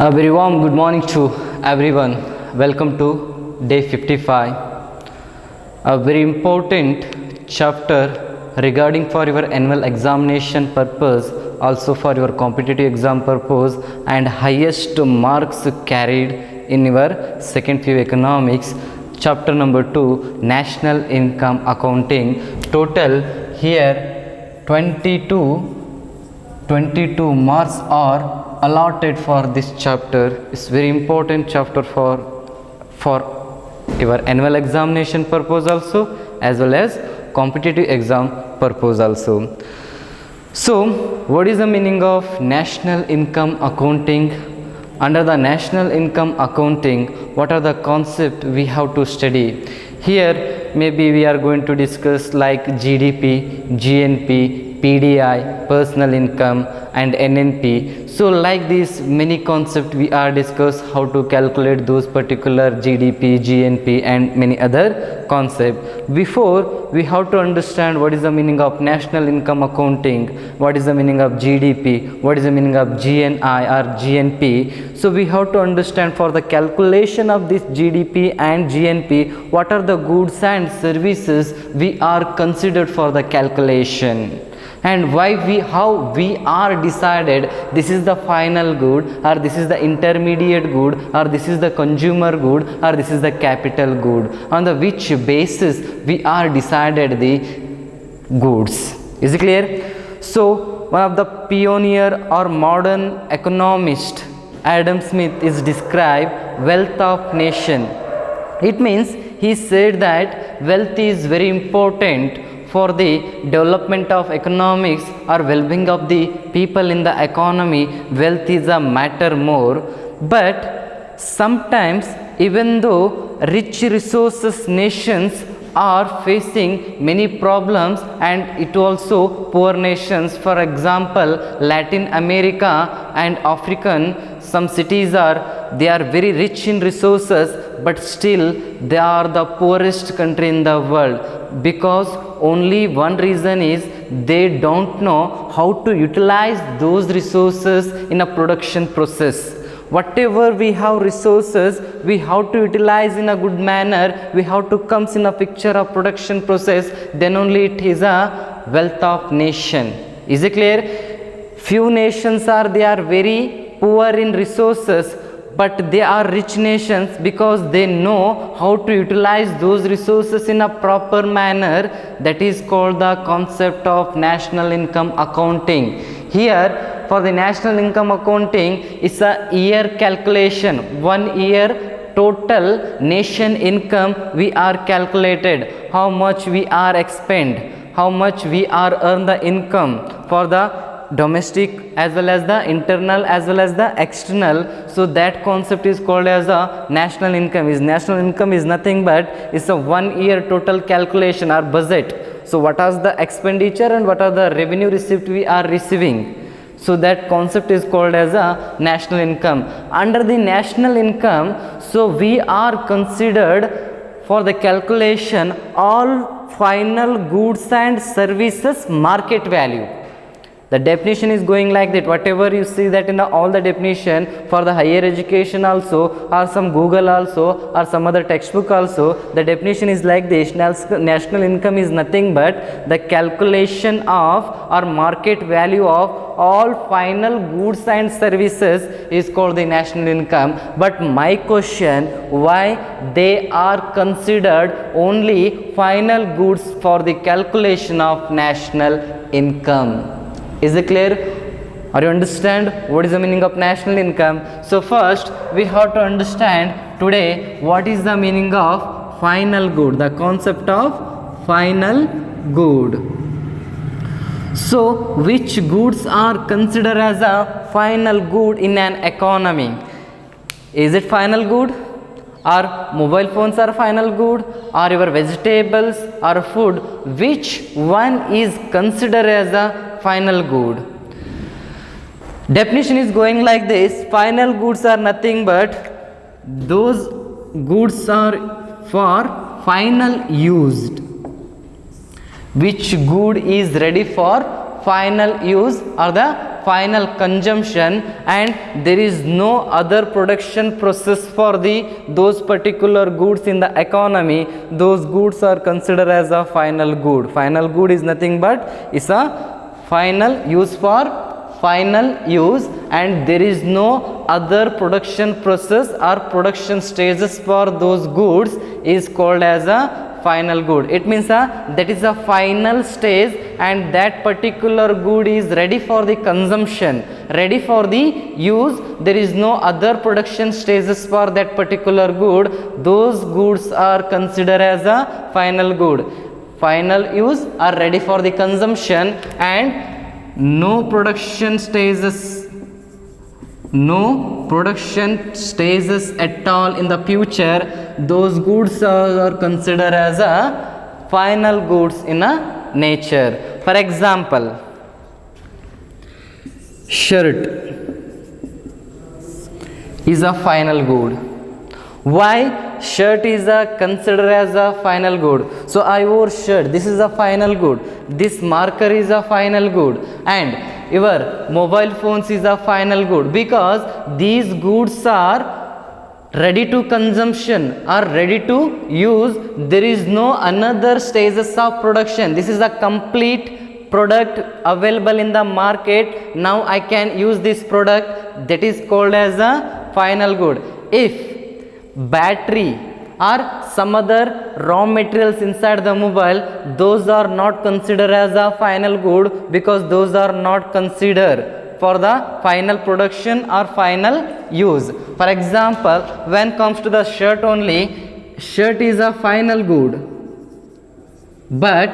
A very warm good morning to everyone. Welcome to day 55. A very important chapter regarding for your annual examination purpose, also for your competitive exam purpose, and highest marks carried in your second few economics. Chapter number 2, National Income Accounting. Total here 22 marks are allotted for this chapter. It's very important chapter for your annual examination purpose also, as well as competitive exam purpose also. So what is the meaning of national income accounting? Under the national income accounting, what are the concepts we have to study? Here maybe we are going to discuss like GDP, GNP, PDI, personal income, and NNP. So like this many concepts we are discuss how to calculate those particular GDP, GNP, and many other concepts. Before we have to understand what is the meaning of national income accounting, what is the meaning of GDP, what is the meaning of GNI or GNP. So we have to understand for the calculation of this GDP and GNP, what are the goods and services we are considered for the calculation, and how we are decided this is the final good, or this is the intermediate good, or this is the consumer good, or this is the capital good, on the which basis we are decided the goods. Is it clear? So one of the pioneer or modern economist, Adam Smith, is described wealth of nation. It means he said that wealth is very important for the development of economics or well-being of the people in the economy. Wealth is a matter more, but sometimes even though rich resources nations are facing many problems, and it also poor nations, for example Latin America and African, some cities they are very rich in resources, but still they are the poorest country in the world, because only one reason is they don't know how to utilize those resources in a production process. Whatever we have resources, we have to utilize in a good manner, we have to come in a picture of production process, then only it is a wealth of nation. Is it clear? Few nations they are very poor in resources, but they are rich nations because they know how to utilize those resources in a proper manner. That is called the concept of national income accounting. Here for the national income accounting, it's a year calculation. 1 year total nation income we are calculated, how much we are expend, how much we are earn the income for the domestic as well as the internal as well as the external. So that concept is called as a national income. National income is nothing but it's a 1 year total calculation or budget. So what is the expenditure and what are the revenue receipt we are receiving. So that concept is called as a national income. Under the national income, so we are considered for the calculation all final goods and services market value. The definition is going like that. Whatever you see that in all the definition for the higher education also, or some Google also, or some other textbook also, the definition is like this. National income is nothing but the calculation of or market value of all final goods and services is called the national income. But my question, why they are considered only final goods for the calculation of national income? Is it clear? Are you understand what is the meaning of national income? So first we have to understand today what is the meaning of final good, the concept of final good. So which goods are considered as a final good in an economy? Is it final good? Or mobile phones are final good, or your vegetables or food? Which one is considered as a final good? Definition is going like this. Final goods are nothing but those goods are for final used. Which good is ready for final use or the final consumption, and there is no other production process for those particular goods in the economy, those goods are considered as a final good. Final good is nothing but is a final use for final use, and there is no other production process or production stages for those goods is called as a final good. It means that is a final stage, and that particular good is ready for the consumption, ready for the use. There is no other production stages for that particular good. Those goods are considered as a final good. Final use are ready for the consumption, and no production stages at all in the future, those goods are considered as a final goods in a nature. For example, shirt is a final good. Why shirt is considered as a final good? So I wore shirt, this is a final good. This marker is a final good, and your mobile phones is a final good, because these goods are ready to consumption, are ready to use. There is no another stages of production. This is a complete product available in the market. Now I can use this product, that is called as a final good. If battery or some other raw materials inside the mobile, those are not considered as a final good, because those are not considered for the final production or final use. For example, when comes to the shirt only, shirt is a final good, but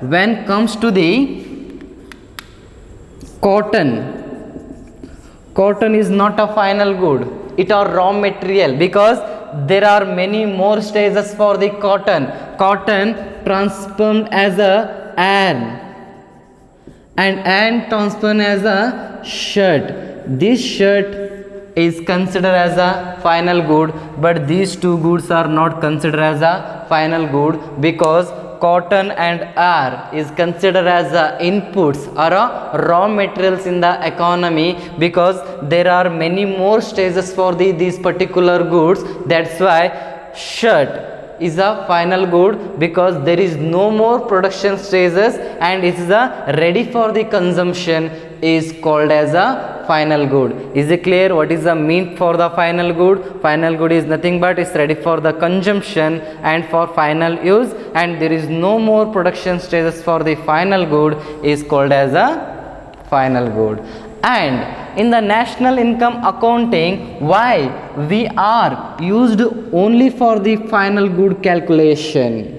when comes to the cotton is not a final good. It are raw material, because there are many more stages for the cotton. Cotton transformed as a yarn, and yarn transformed as a shirt. This shirt is considered as a final good, but these two goods are not considered as a final good, because cotton and yarn is considered as inputs or raw materials in the economy, because there are many more stages for these particular goods. That's why shirt is a final good, because there is no more production stages and it is ready for the consumption, is called as a final good. Is it clear what is the mean for the final good? Final good is nothing but is ready for the consumption and for final use, and there is no more production stages for the final good, is called as a final good. And in the national income accounting, why we are used only for the final good calculation?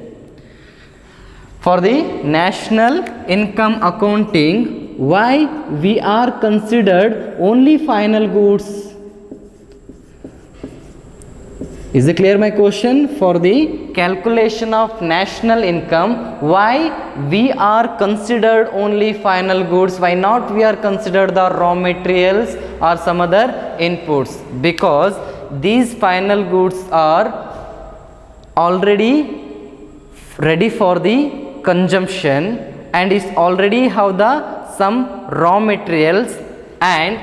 For the national income accounting, why we are considered only final goods? Is it clear my question? For the calculation of national income, why we are considered only final goods? Why not we are considered the raw materials or some other inputs? Because these final goods are already ready for the consumption and is already have the some raw materials, and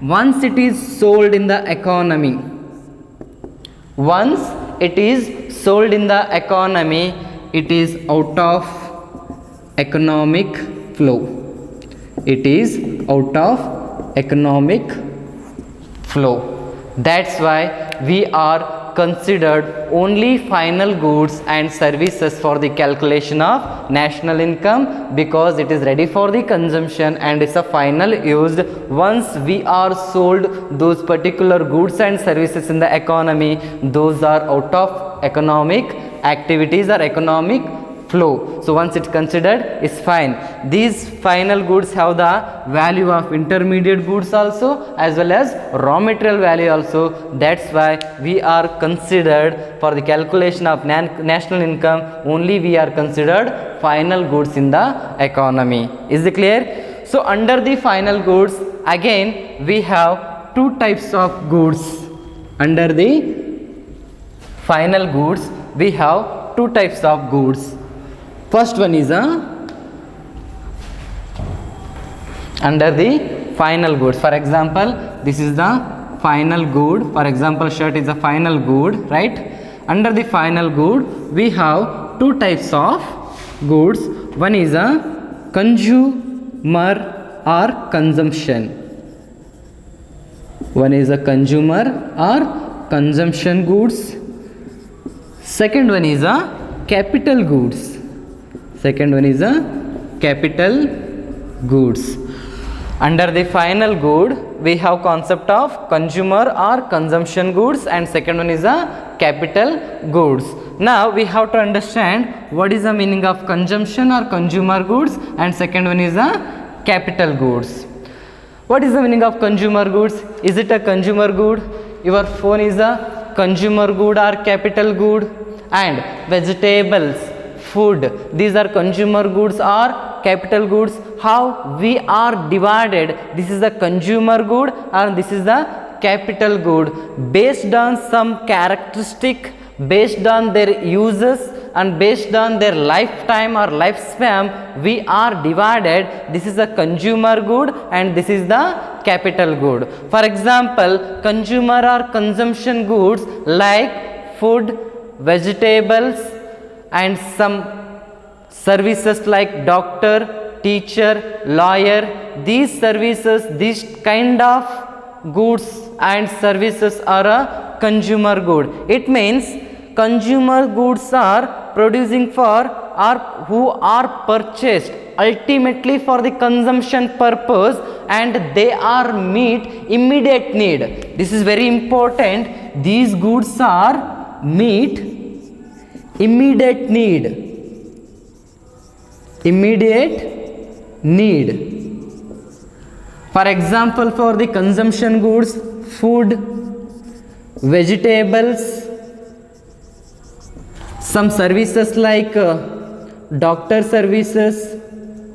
once it is sold in the economy, once it is sold in the economy, it is out of economic flow. It is out of economic flow. That's why we are considered only final goods and services for the calculation of national income, because it is ready for the consumption and is a final used. Once we are sold those particular goods and services in the economy, those are out of economic activities or economic flow. So once it's considered, is fine. These final goods have the value of intermediate goods also, as well as raw material value also. That's why we are considered for the calculation of national income, only we are considered final goods in the economy. Is it clear? So under the final goods, again we have two types of goods. Under the final goods, we have two types of goods. First one is under the final goods. For example, this is the final good. For example, shirt is a final good, right? Under the final good we have two types of goods. One is a consumer or consumption. One is a consumer or consumption goods. Second one is a capital goods. Second one is a capital goods. Under the final good we have concept of consumer or consumption goods, and second one is a capital goods. Now we have to understand what is the meaning of consumption or consumer goods, and second one is a capital goods. What is the meaning of consumer goods? Is it a consumer good? Your phone is a consumer good or capital good? And vegetables, food, these are consumer goods or capital goods. How we are divided? This is the consumer good and this is the capital good. Based on some characteristic, based on their uses and based on their lifetime or lifespan, we are divided. This is a consumer good and this is the capital good. For example, consumer or consumption goods like food, vegetables, and some services like doctor, teacher, lawyer. These services, these kind of goods and services are a consumer good. It means consumer goods are producing for or who are purchased ultimately for the consumption purpose, and they are meet immediate need. This is very important. These goods are meet immediate need. Immediate need. For example, for the consumption goods, food, vegetables, some services like doctor services,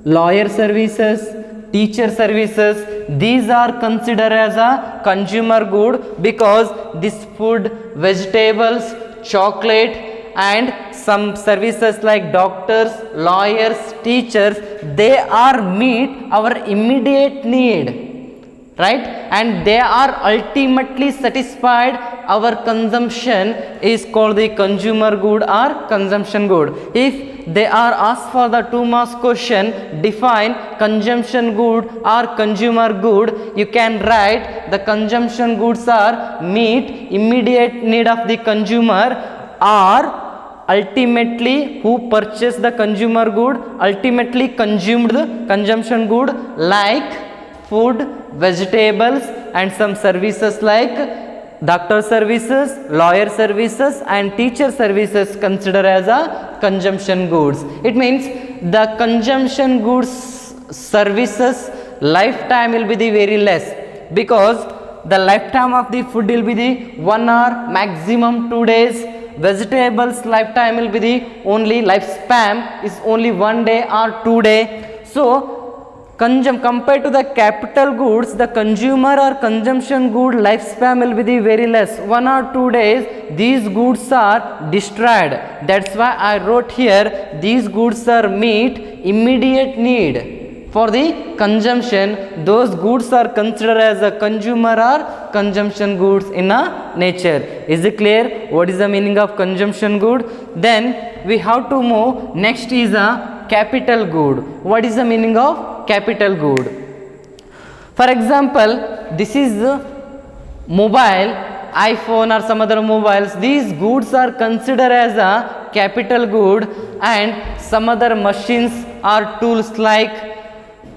lawyer services, teacher services, these are considered as a consumer good because this food, vegetables, chocolate, and some services like doctors, lawyers, teachers, they are meet our immediate need, right? And they are ultimately satisfied. Our consumption is called the consumer good or consumption good. If they are asked for the 2 marks question, define consumption good or consumer good, you can write the consumption goods are meet immediate need of the consumer, or ultimately who purchased the consumer good ultimately consumed the consumption good like food, vegetables, and some services like doctor services, lawyer services, and teacher services considered as a consumption goods. It means the consumption goods services lifetime will be the very less, because the lifetime of the food will be the 1 hour, maximum 2 days. Vegetables lifetime will be the only lifespan is only 1 day or 2 day. So compared to the capital goods, the consumer or consumption good lifespan will be the very less, 1 or 2 days. These goods are destroyed. That's why I wrote here these goods are meet immediate need for the consumption. Those goods are considered as a consumer or consumption goods in a nature. Is it clear what is the meaning of consumption good? Then we have to move. Next is a capital good. What is the meaning of capital good? For example, this is mobile, iPhone or some other mobiles. These goods are considered as a capital good, and some other machines or tools like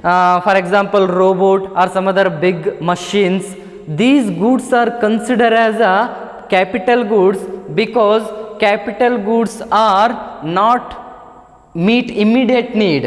for example robot or some other big machines. These goods are considered as a capital goods because capital goods are not meet immediate need,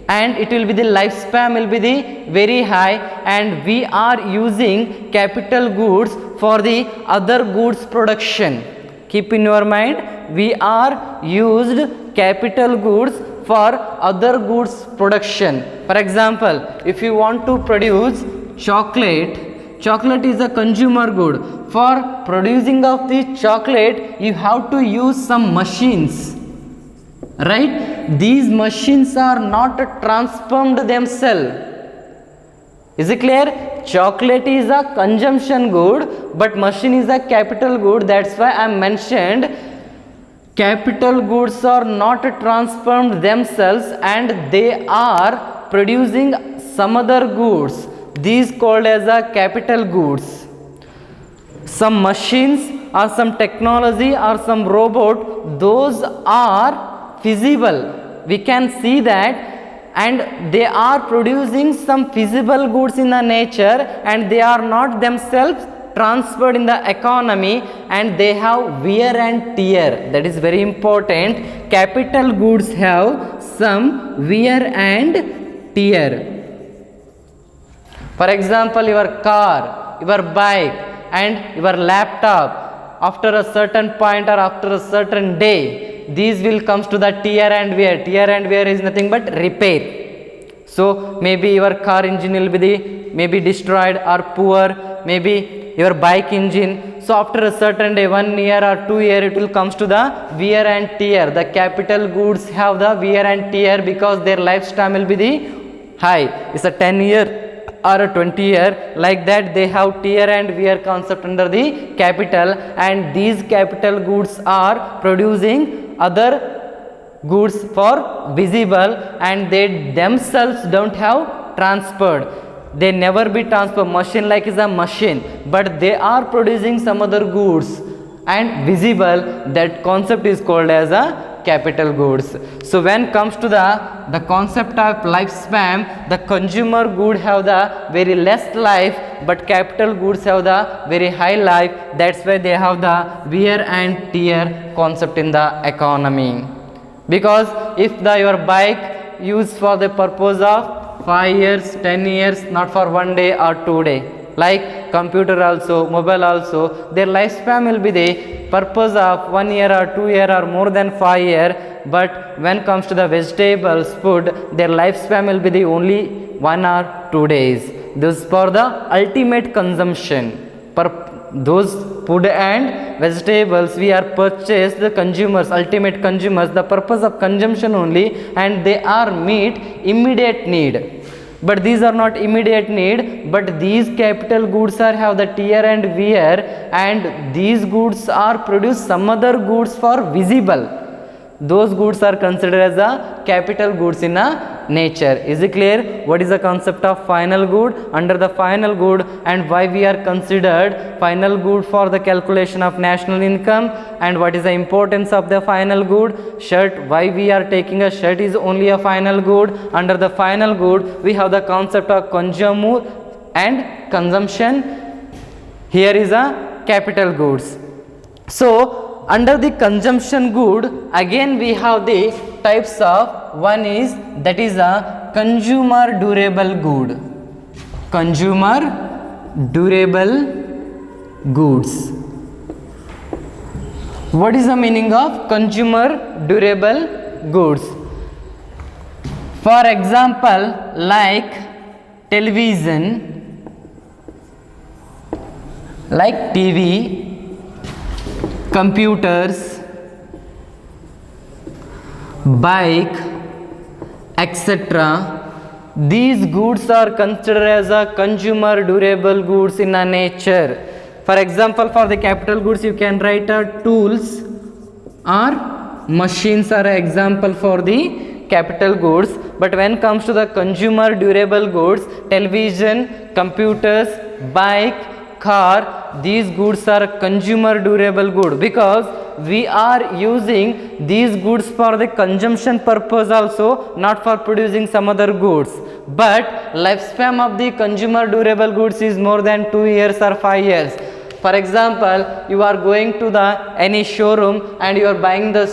and it will be the lifespan will be the very high, and we are using capital goods for the other goods production. Keep in your mind, we are used capital goods for other goods production. For example, if you want to produce chocolate, chocolate is a consumer good. For producing of the chocolate, you have to use some machines, right? These machines are not transformed themselves, Is it clear? Chocolate is a consumption good, but machine is a capital good. That's why I mentioned capital goods are not transformed themselves and they are producing some other goods. These called as a capital goods. Some machines or some technology or some robot, those are feasible. We can see that, and they are producing some feasible goods in the nature and they are not themselves transferred in the economy, and they have wear and tear. That is very important. Capital goods have some wear and tear. For example, your car, your bike and your laptop, after a certain point or after a certain day, these will comes to the tear and wear. Tear and wear is nothing but repair. So maybe your car engine will be maybe destroyed or poor, maybe your bike engine. So after a certain day, 1 year or 2 year, it will comes to the wear and tear. The capital goods have the wear and tear because their lifespan will be the high. It's a 10 year or a 20 year, like that they have tear and wear concept under the capital, and these capital goods are producing other goods for visible, and they themselves don't have transferred. They never be transferred. Machine like is a machine, but they are producing some other goods and visible. That concept is called as a capital goods. So when comes to the concept of lifespan, the consumer good have the very less life, but capital goods have the very high life. That's why they have the wear and tear concept in the economy. Because if your bike used for the purpose of 5 years, 10 years, not for 1 day or 2 day, like computer also, mobile also, their lifespan will be the purpose of 1 year or 2 year or more than 5 year. But when comes to the vegetables, food, their lifespan will be the only 1 or 2 days. This for the ultimate consumption. Those food and vegetables we are purchased, the consumers, ultimate consumers, the purpose of consumption only, and they are meet immediate need. But these are not immediate need, but these capital goods are have the tear and wear, and these goods are produce some other goods for visible. Those goods are considered as the capital goods in a nature. Is it clear? What is the concept of final good? Under the final good, and why we are considered final good for the calculation of national income, and what is the importance of the final good? Shirt, why we are taking a shirt is only a final good. Under the final good, we have the concept of consumer and consumption. Here is a capital goods. So under the consumption good, again we have the types of, one is, that is a consumer durable good. Consumer durable goods. What is the meaning of consumer durable goods? For example, like television, like TV, computers, bike, etc. These goods are considered as a consumer durable goods in a nature. For example, for the capital goods you can write tools or machines are an example for the capital goods. But when comes to the consumer durable goods, television, computers, bike, car, these goods are consumer durable good, because we are using these goods for the consumption purpose also, not for producing some other goods. But lifespan of the consumer durable goods is more than 2 years or 5 years. For example, you are going to the any showroom and you are buying the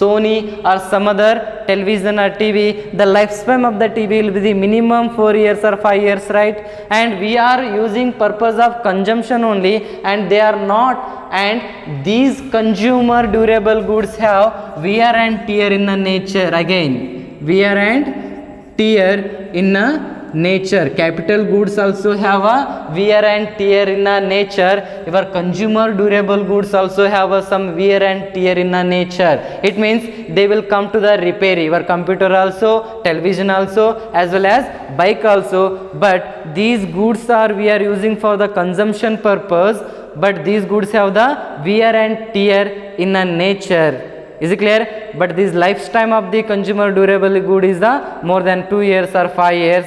Sony or some other television or TV, the lifespan of the TV will be the minimum 4 years or 5 years, right? And we are using purpose of consumption only, and they are not. And these consumer durable goods have wear and tear in the nature. Again, wear and tear in a nature. Capital goods also have a wear and tear in a nature. Your consumer durable goods also have some wear and tear in a nature. It means they will come to the repair. Your computer also, television also, as well as bike also. But these goods are we are using for the consumption purpose, but these goods have the wear and tear in a nature. Is it clear? But this lifetime of the consumer durable good is the more than 2 years or 5 years.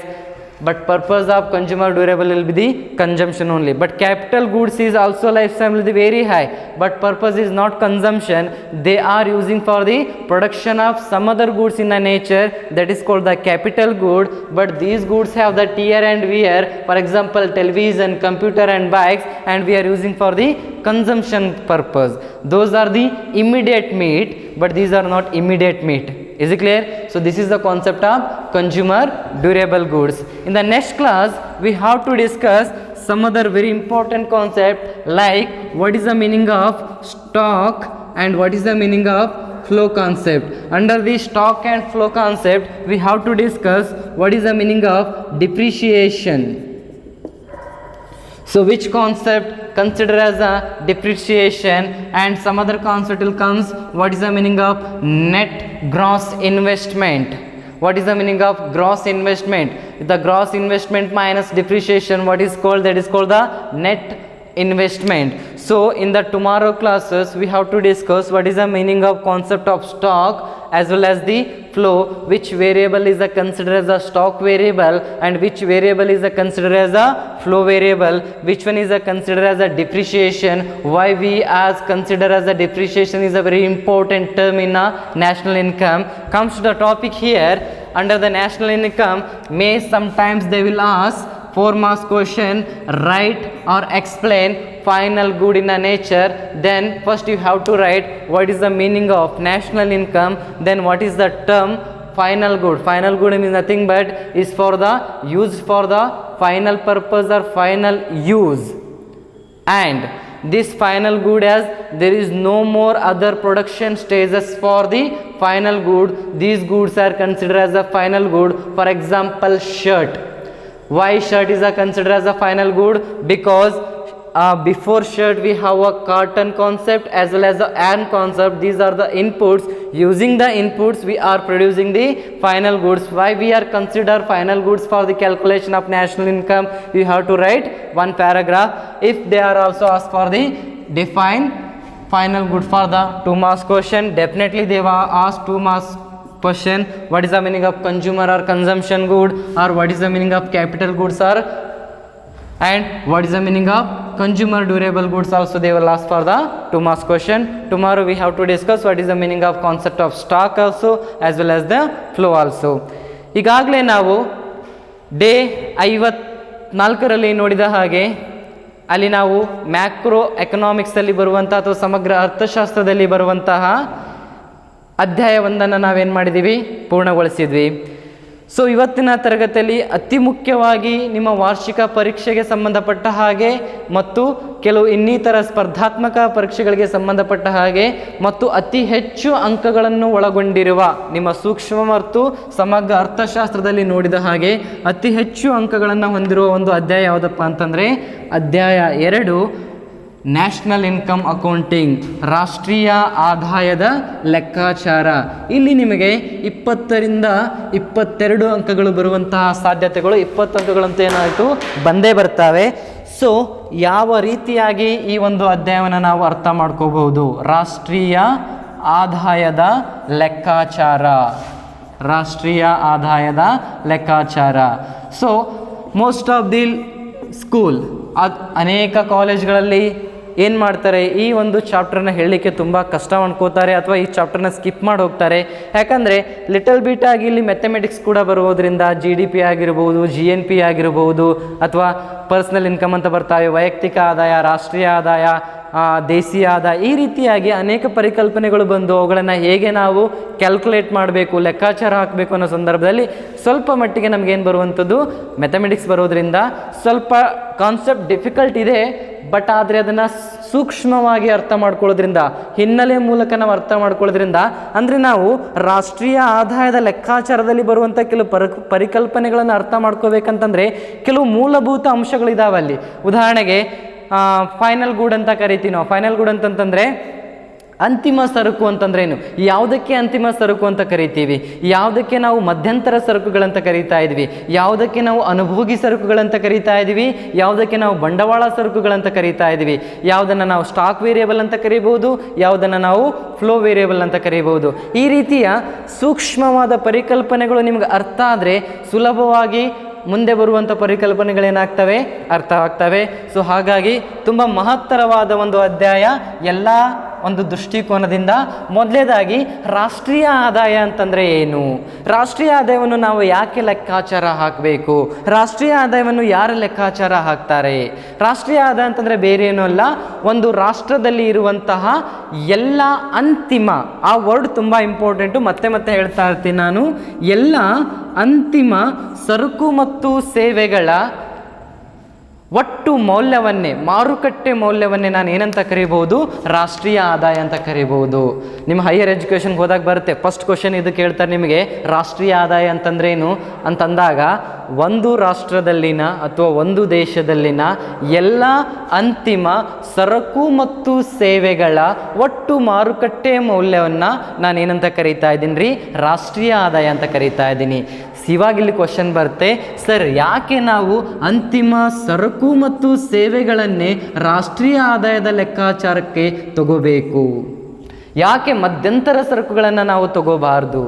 But purpose of consumer durable will be the consumption only. But capital goods is also lifetime will be very high, but purpose is not consumption. They are using for the production of some other goods in the nature, that is called the capital good. But these goods have the tear and wear, for example television, computer and bikes, and we are using for the consumption purpose. Those are the immediate meat, but these are not immediate meat. Is it clear? So this is the concept of consumer durable goods. In the next class we have to discuss some other very important concept, like what is the meaning of stock and what is the meaning of flow concept. Under the stock and flow concept we have to discuss what is the meaning of depreciation. So which concept consider as a depreciation, and some other concept will comes, what is the meaning of net gross investment. What is the meaning of gross investment? The gross investment minus depreciation, what is called? That is called the net investment. So in the tomorrow classes we have to discuss what is the meaning of concept of stock as well as the flow, which variable is considered as a stock variable and which variable is considered as a flow variable, which one is considered as a depreciation, why we as consider as a depreciation is a very important term in a national income. Comes to the topic here, under the national income, may sometimes they will ask 4 marks question, write or explain final good in a nature. Then first you have to write what is the meaning of national income, then what is the term final good. Final good means nothing but is for the used for the final purpose or final use, and this final good as there is no more other production stages for the final good. These goods are considered as a final good. For example, shirt. Why shirt is considered as a final good? Because before shirt we have a cotton concept as well as a yarn concept. These are the inputs. Using the inputs we are producing the final goods. Why we are consider final goods for the calculation of national income? You have to write 1 paragraph. If they are also asked for the define final good for the 2 marks question, definitely they will ask 2 marks question. What is the meaning of consumer or consumption good, or what is the meaning of capital goods, or and what is the meaning of consumer durable goods also they will ask for the 2 marks question. Tomorrow we have to discuss what is the meaning of concept of stock also as well as the flow also. ಈಗಾಗಲೇ ನಾವು day 54ರಲ್ಲಿ ನೋಡಿದ ಹಾಗೆ ಅಲ್ಲಿ ನಾವು macro ಎಕನಾಮಿಕ್ಸಲ್ಲಿ ಬರುವಂತಹ ಅಥವಾ ಸಮಗ್ರ ಅರ್ಥಶಾಸ್ತ್ರದಲ್ಲಿ ಬರುವಂತಹ ಅಧ್ಯಾಯವೊಂದನ್ನು ನಾವೇನು ಮಾಡಿದ್ದೀವಿ, ಪೂರ್ಣಗೊಳಿಸಿದ್ವಿ. ಸೊ ಇವತ್ತಿನ ತರಗತಿಯಲ್ಲಿ ಅತಿ ಮುಖ್ಯವಾಗಿ ನಿಮ್ಮ ವಾರ್ಷಿಕ ಪರೀಕ್ಷೆಗೆ ಸಂಬಂಧಪಟ್ಟ ಹಾಗೆ ಮತ್ತು ಕೆಲವು ಇನ್ನಿತರ ಸ್ಪರ್ಧಾತ್ಮಕ ಪರೀಕ್ಷೆಗಳಿಗೆ ಸಂಬಂಧಪಟ್ಟ ಹಾಗೆ ಮತ್ತು ಅತಿ ಹೆಚ್ಚು ಅಂಕಗಳನ್ನು ಒಳಗೊಂಡಿರುವ ನಿಮ್ಮ ಸೂಕ್ಷ್ಮ ಮತ್ತು ಸಮಗ್ರ ಅರ್ಥಶಾಸ್ತ್ರದಲ್ಲಿ ನೋಡಿದ ಹಾಗೆ ಅತಿ ಹೆಚ್ಚು ಅಂಕಗಳನ್ನು ಹೊಂದಿರುವ ಒಂದು ಅಧ್ಯಾಯ ಯಾವುದಪ್ಪ ಅಂತಂದರೆ ಅಧ್ಯಾಯ 2, ನ್ಯಾಷನಲ್ ಇನ್ಕಮ್ ಅಕೌಂಟಿಂಗ್, ರಾಷ್ಟ್ರೀಯ ಆದಾಯದ ಲೆಕ್ಕಾಚಾರ. ಇಲ್ಲಿ ನಿಮಗೆ 20ರಿಂದ 22 ಅಂಕಗಳು ಬರುವಂತಹ ಸಾಧ್ಯತೆಗಳು, 20 ಅಂಕಗಳಂತ ಏನಾಯಿತು ಬಂದೇ ಬರ್ತವೆ. ಸೊ ಯಾವ ರೀತಿಯಾಗಿ ಈ ಒಂದು ಅಧ್ಯಾಯವನ್ನು ನಾವು ಅರ್ಥ ಮಾಡ್ಕೋಬಹುದು? ರಾಷ್ಟ್ರೀಯ ಆದಾಯದ ಲೆಕ್ಕಾಚಾರ, ರಾಷ್ಟ್ರೀಯ ಆದಾಯದ ಲೆಕ್ಕಾಚಾರ. So most of the school, ಅನೇಕ ಕಾಲೇಜ್ಗಳಲ್ಲಿ ಏನು ಮಾಡ್ತಾರೆ, ಈ ಒಂದು ಚಾಪ್ಟರ್ನ ಹೇಳಲಿಕ್ಕೆ ತುಂಬ ಕಷ್ಟ ಅನ್ಕೋತಾರೆ ಅಥವಾ ಈ ಚಾಪ್ಟರ್ನ ಸ್ಕಿಪ್ ಮಾಡಿ ಹೋಗ್ತಾರೆ. ಯಾಕಂದರೆ ಲಿಟಲ್ ಬಿಟ್ ಆಗಿ ಇಲ್ಲಿ ಮ್ಯಾಥಮೆಟಿಕ್ಸ್ ಕೂಡ ಬರುವುದರಿಂದ GDP ಆಗಿರ್ಬೋದು, GNP ಆಗಿರ್ಬೋದು, ಅಥವಾ ಪರ್ಸನಲ್ ಇನ್ಕಮ್ ಅಂತ ಬರ್ತಾವೆ, ವೈಯಕ್ತಿಕ ಆದಾಯ, ರಾಷ್ಟ್ರೀಯ ಆದಾಯ, ದೇಶೀಯ ಆದಾಯ, ಈ ರೀತಿಯಾಗಿ ಅನೇಕ ಪರಿಕಲ್ಪನೆಗಳು ಬಂದು ಅವುಗಳನ್ನು ಹೇಗೆ ನಾವು ಕ್ಯಾಲ್ಕುಲೇಟ್ ಮಾಡಬೇಕು, ಲೆಕ್ಕಾಚಾರ ಹಾಕಬೇಕು ಅನ್ನೋ ಸಂದರ್ಭದಲ್ಲಿ ಸ್ವಲ್ಪ ಮಟ್ಟಿಗೆ ನಮಗೇನು ಬರುವಂಥದ್ದು ಮ್ಯಾಥಮೆಟಿಕ್ಸ್ ಬರೋದ್ರಿಂದ ಸ್ವಲ್ಪ ಕಾನ್ಸೆಪ್ಟ್ ಡಿಫಿಕಲ್ಟ್ ಇದೆ. ಬಟ್ ಆದರೆ ಅದನ್ನು ಸೂಕ್ಷ್ಮವಾಗಿ ಅರ್ಥ ಮಾಡ್ಕೊಳ್ಳೋದ್ರಿಂದ, ಹಿನ್ನೆಲೆ ಮೂಲಕ ನಾವು ಅರ್ಥ ಮಾಡ್ಕೊಳ್ಳೋದ್ರಿಂದ, ಅಂದರೆ ನಾವು ರಾಷ್ಟ್ರೀಯ ಆದಾಯದ ಲೆಕ್ಕಾಚಾರದಲ್ಲಿ ಬರುವಂಥ ಕೆಲವು ಪರಿಕಲ್ಪನೆಗಳನ್ನು ಅರ್ಥ ಮಾಡ್ಕೋಬೇಕಂತಂದರೆ ಕೆಲವು ಮೂಲಭೂತ ಅಂಶಗಳಿದಾವೆ ಅಲ್ಲಿ. ಉದಾಹರಣೆಗೆ ಫೈನಲ್ ಗೂಡ್ ಅಂತ ಕರಿತೀವಿ ನಾವು. ಫೈನಲ್ ಗೂಡ್ ಅಂತಂತಂದರೆ ಅಂತಿಮ ಸರಕು ಅಂತಂದ್ರೇನು, ಯಾವುದಕ್ಕೆ ಅಂತಿಮ ಸರಕು ಅಂತ ಕರಿತೀವಿ, ಯಾವುದಕ್ಕೆ ನಾವು ಮಧ್ಯಂತರ ಸರಕುಗಳಂತ ಕರೀತಾ ಇದ್ವಿ, ಯಾವುದಕ್ಕೆ ನಾವು ಅನುಭೋಗಿ ಸರಕುಗಳಂತ ಕರೀತಾ ಇದ್ವಿ, ಯಾವುದಕ್ಕೆ ನಾವು ಬಂಡವಾಳ ಸರಕುಗಳಂತ ಕರೀತಾ ಇದ್ವಿ, ಯಾವುದನ್ನು ನಾವು ಸ್ಟಾಕ್ ವೇರಿಯಬಲ್ ಅಂತ ಕರಿಬಹುದು, ಯಾವುದನ್ನು ನಾವು ಫ್ಲೋ ವೇರಿಯಬಲ್ ಅಂತ ಕರಿಬಹುದು. ಈ ರೀತಿಯ ಸೂಕ್ಷ್ಮವಾದ ಪರಿಕಲ್ಪನೆಗಳು ನಿಮ್ಗೆ ಅರ್ಥ ಆದರೆ ಸುಲಭವಾಗಿ ಮುಂದೆ ಬರುವಂಥ ಪರಿಕಲ್ಪನೆಗಳೇನಾಗ್ತವೆ, ಅರ್ಥವಾಗ್ತವೆ. ಸೊ ಹಾಗಾಗಿ ತುಂಬ ಮಹತ್ತರವಾದ ಒಂದು ಅಧ್ಯಾಯ ಎಲ್ಲ ಒಂದು ದೃಷ್ಟಿಕೋನದಿಂದ. ಮೊದಲನೇದಾಗಿ ರಾಷ್ಟ್ರೀಯ ಆದಾಯ ಅಂತಂದರೆ ಏನು, ರಾಷ್ಟ್ರೀಯ ಆದಾಯವನ್ನು ನಾವು ಯಾಕೆ ಲೆಕ್ಕಾಚಾರ ಹಾಕಬೇಕು, ರಾಷ್ಟ್ರೀಯ ಆದಾಯವನ್ನು ಯಾರು ಲೆಕ್ಕಾಚಾರ ಹಾಕ್ತಾರೆ. ರಾಷ್ಟ್ರೀಯ ಆದಾಯ ಅಂತಂದರೆ ಬೇರೆ ಏನೂ ಅಲ್ಲ, ಒಂದು ರಾಷ್ಟ್ರದಲ್ಲಿ ಇರುವಂತಹ ಎಲ್ಲ ಅಂತಿಮ, ಆ ವರ್ಡ್ ತುಂಬ ಇಂಪಾರ್ಟೆಂಟು, ಮತ್ತೆ ಮತ್ತೆ ಹೇಳ್ತಾ ಇರ್ತೀನಿ ನಾನು, ಎಲ್ಲ ಅಂತಿಮ ಸರಕು ಮತ್ತು ಸೇವೆಗಳ ಒಟ್ಟು ಮೌಲ್ಯವನ್ನೇ, ಮಾರುಕಟ್ಟೆ ಮೌಲ್ಯವನ್ನೇ ನಾನು ಏನಂತ ಕರಿಬಹುದು, ರಾಷ್ಟ್ರೀಯ ಆದಾಯ ಅಂತ ಕರಿಬಹುದು. ನಿಮ್ಮ ಹೈಯರ್ ಎಜುಕೇಷನ್ಗೆ ಹೋದಾಗ ಬರುತ್ತೆ, ಫಸ್ಟ್ ಕ್ವಶನ್ ಇದು ಕೇಳ್ತಾರೆ ನಿಮಗೆ, ರಾಷ್ಟ್ರೀಯ ಆದಾಯ ಅಂತಂದ್ರೇನು ಅಂತಂದಾಗ ಒಂದು ರಾಷ್ಟ್ರದಲ್ಲಿನ ಅಥವಾ ಒಂದು ದೇಶದಲ್ಲಿನ ಎಲ್ಲ ಅಂತಿಮ ಸರಕು ಮತ್ತು ಸೇವೆಗಳ ಒಟ್ಟು ಮಾರುಕಟ್ಟೆ ಮೌಲ್ಯವನ್ನು ನಾನೇನಂತ ಕರೀತಾ ಇದ್ದೀನಿ ರೀ, ರಾಷ್ಟ್ರೀಯ ಆದಾಯ ಅಂತ ಕರೀತಾ ಇದ್ದೀನಿ. ಇವಾಗ ಇಲ್ಲಿ ಕ್ವಶನ್ ಬರುತ್ತೆ, ಸರ್ ಯಾಕೆ ನಾವು ಅಂತಿಮ ಸರಕು ಮತ್ತು ಸೇವೆಗಳನ್ನೇ ರಾಷ್ಟ್ರೀಯ ಆದಾಯದ ಲೆಕ್ಕಾಚಾರಕ್ಕೆ ತಗೋಬೇಕು, ಯಾಕೆ ಮಧ್ಯಂತರ ಸರಕುಗಳನ್ನು ನಾವು ತಗೋಬಾರ್ದು,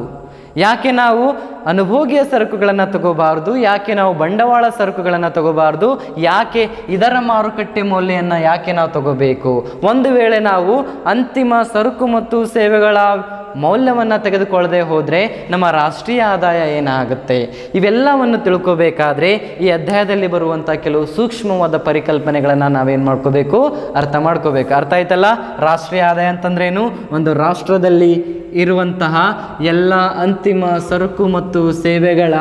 ಯಾಕೆ ನಾವು ಅನುಭೋಗಿಯ ಸರಕುಗಳನ್ನು ತಗೋಬಾರ್ದು, ಯಾಕೆ ನಾವು ಬಂಡವಾಳ ಸರಕುಗಳನ್ನು ತಗೋಬಾರ್ದು, ಯಾಕೆ ಇದರ ಮಾರುಕಟ್ಟೆ ಮೌಲ್ಯವನ್ನು ಯಾಕೆ ನಾವು ತಗೋಬೇಕು. ಒಂದು ವೇಳೆ ನಾವು ಅಂತಿಮ ಸರಕು ಮತ್ತು ಸೇವೆಗಳ ಮೌಲ್ಯವನ್ನು ತೆಗೆದುಕೊಳ್ಳದೆ ಹೋದರೆ ನಮ್ಮ ರಾಷ್ಟ್ರೀಯ ಆದಾಯ ಏನಾಗುತ್ತೆ. ಇವೆಲ್ಲವನ್ನು ತಿಳ್ಕೋಬೇಕಾದ್ರೆ ಈ ಅಧ್ಯಾಯದಲ್ಲಿ ಬರುವಂಥ ಕೆಲವು ಸೂಕ್ಷ್ಮವಾದ ಪರಿಕಲ್ಪನೆಗಳನ್ನು ನಾವೇನು ಮಾಡ್ಕೋಬೇಕು, ಅರ್ಥ ಮಾಡ್ಕೋಬೇಕು. ಅರ್ಥ ಆಯ್ತಲ್ಲ, ರಾಷ್ಟ್ರೀಯ ಆದಾಯ ಅಂತಂದ್ರೇನು, ಒಂದು ರಾಷ್ಟ್ರದಲ್ಲಿ ಇರುವಂತಹ ಎಲ್ಲ ಅಂತಿಮ ಸರಕು ಮತ್ತು ಸೇವೆಗಳ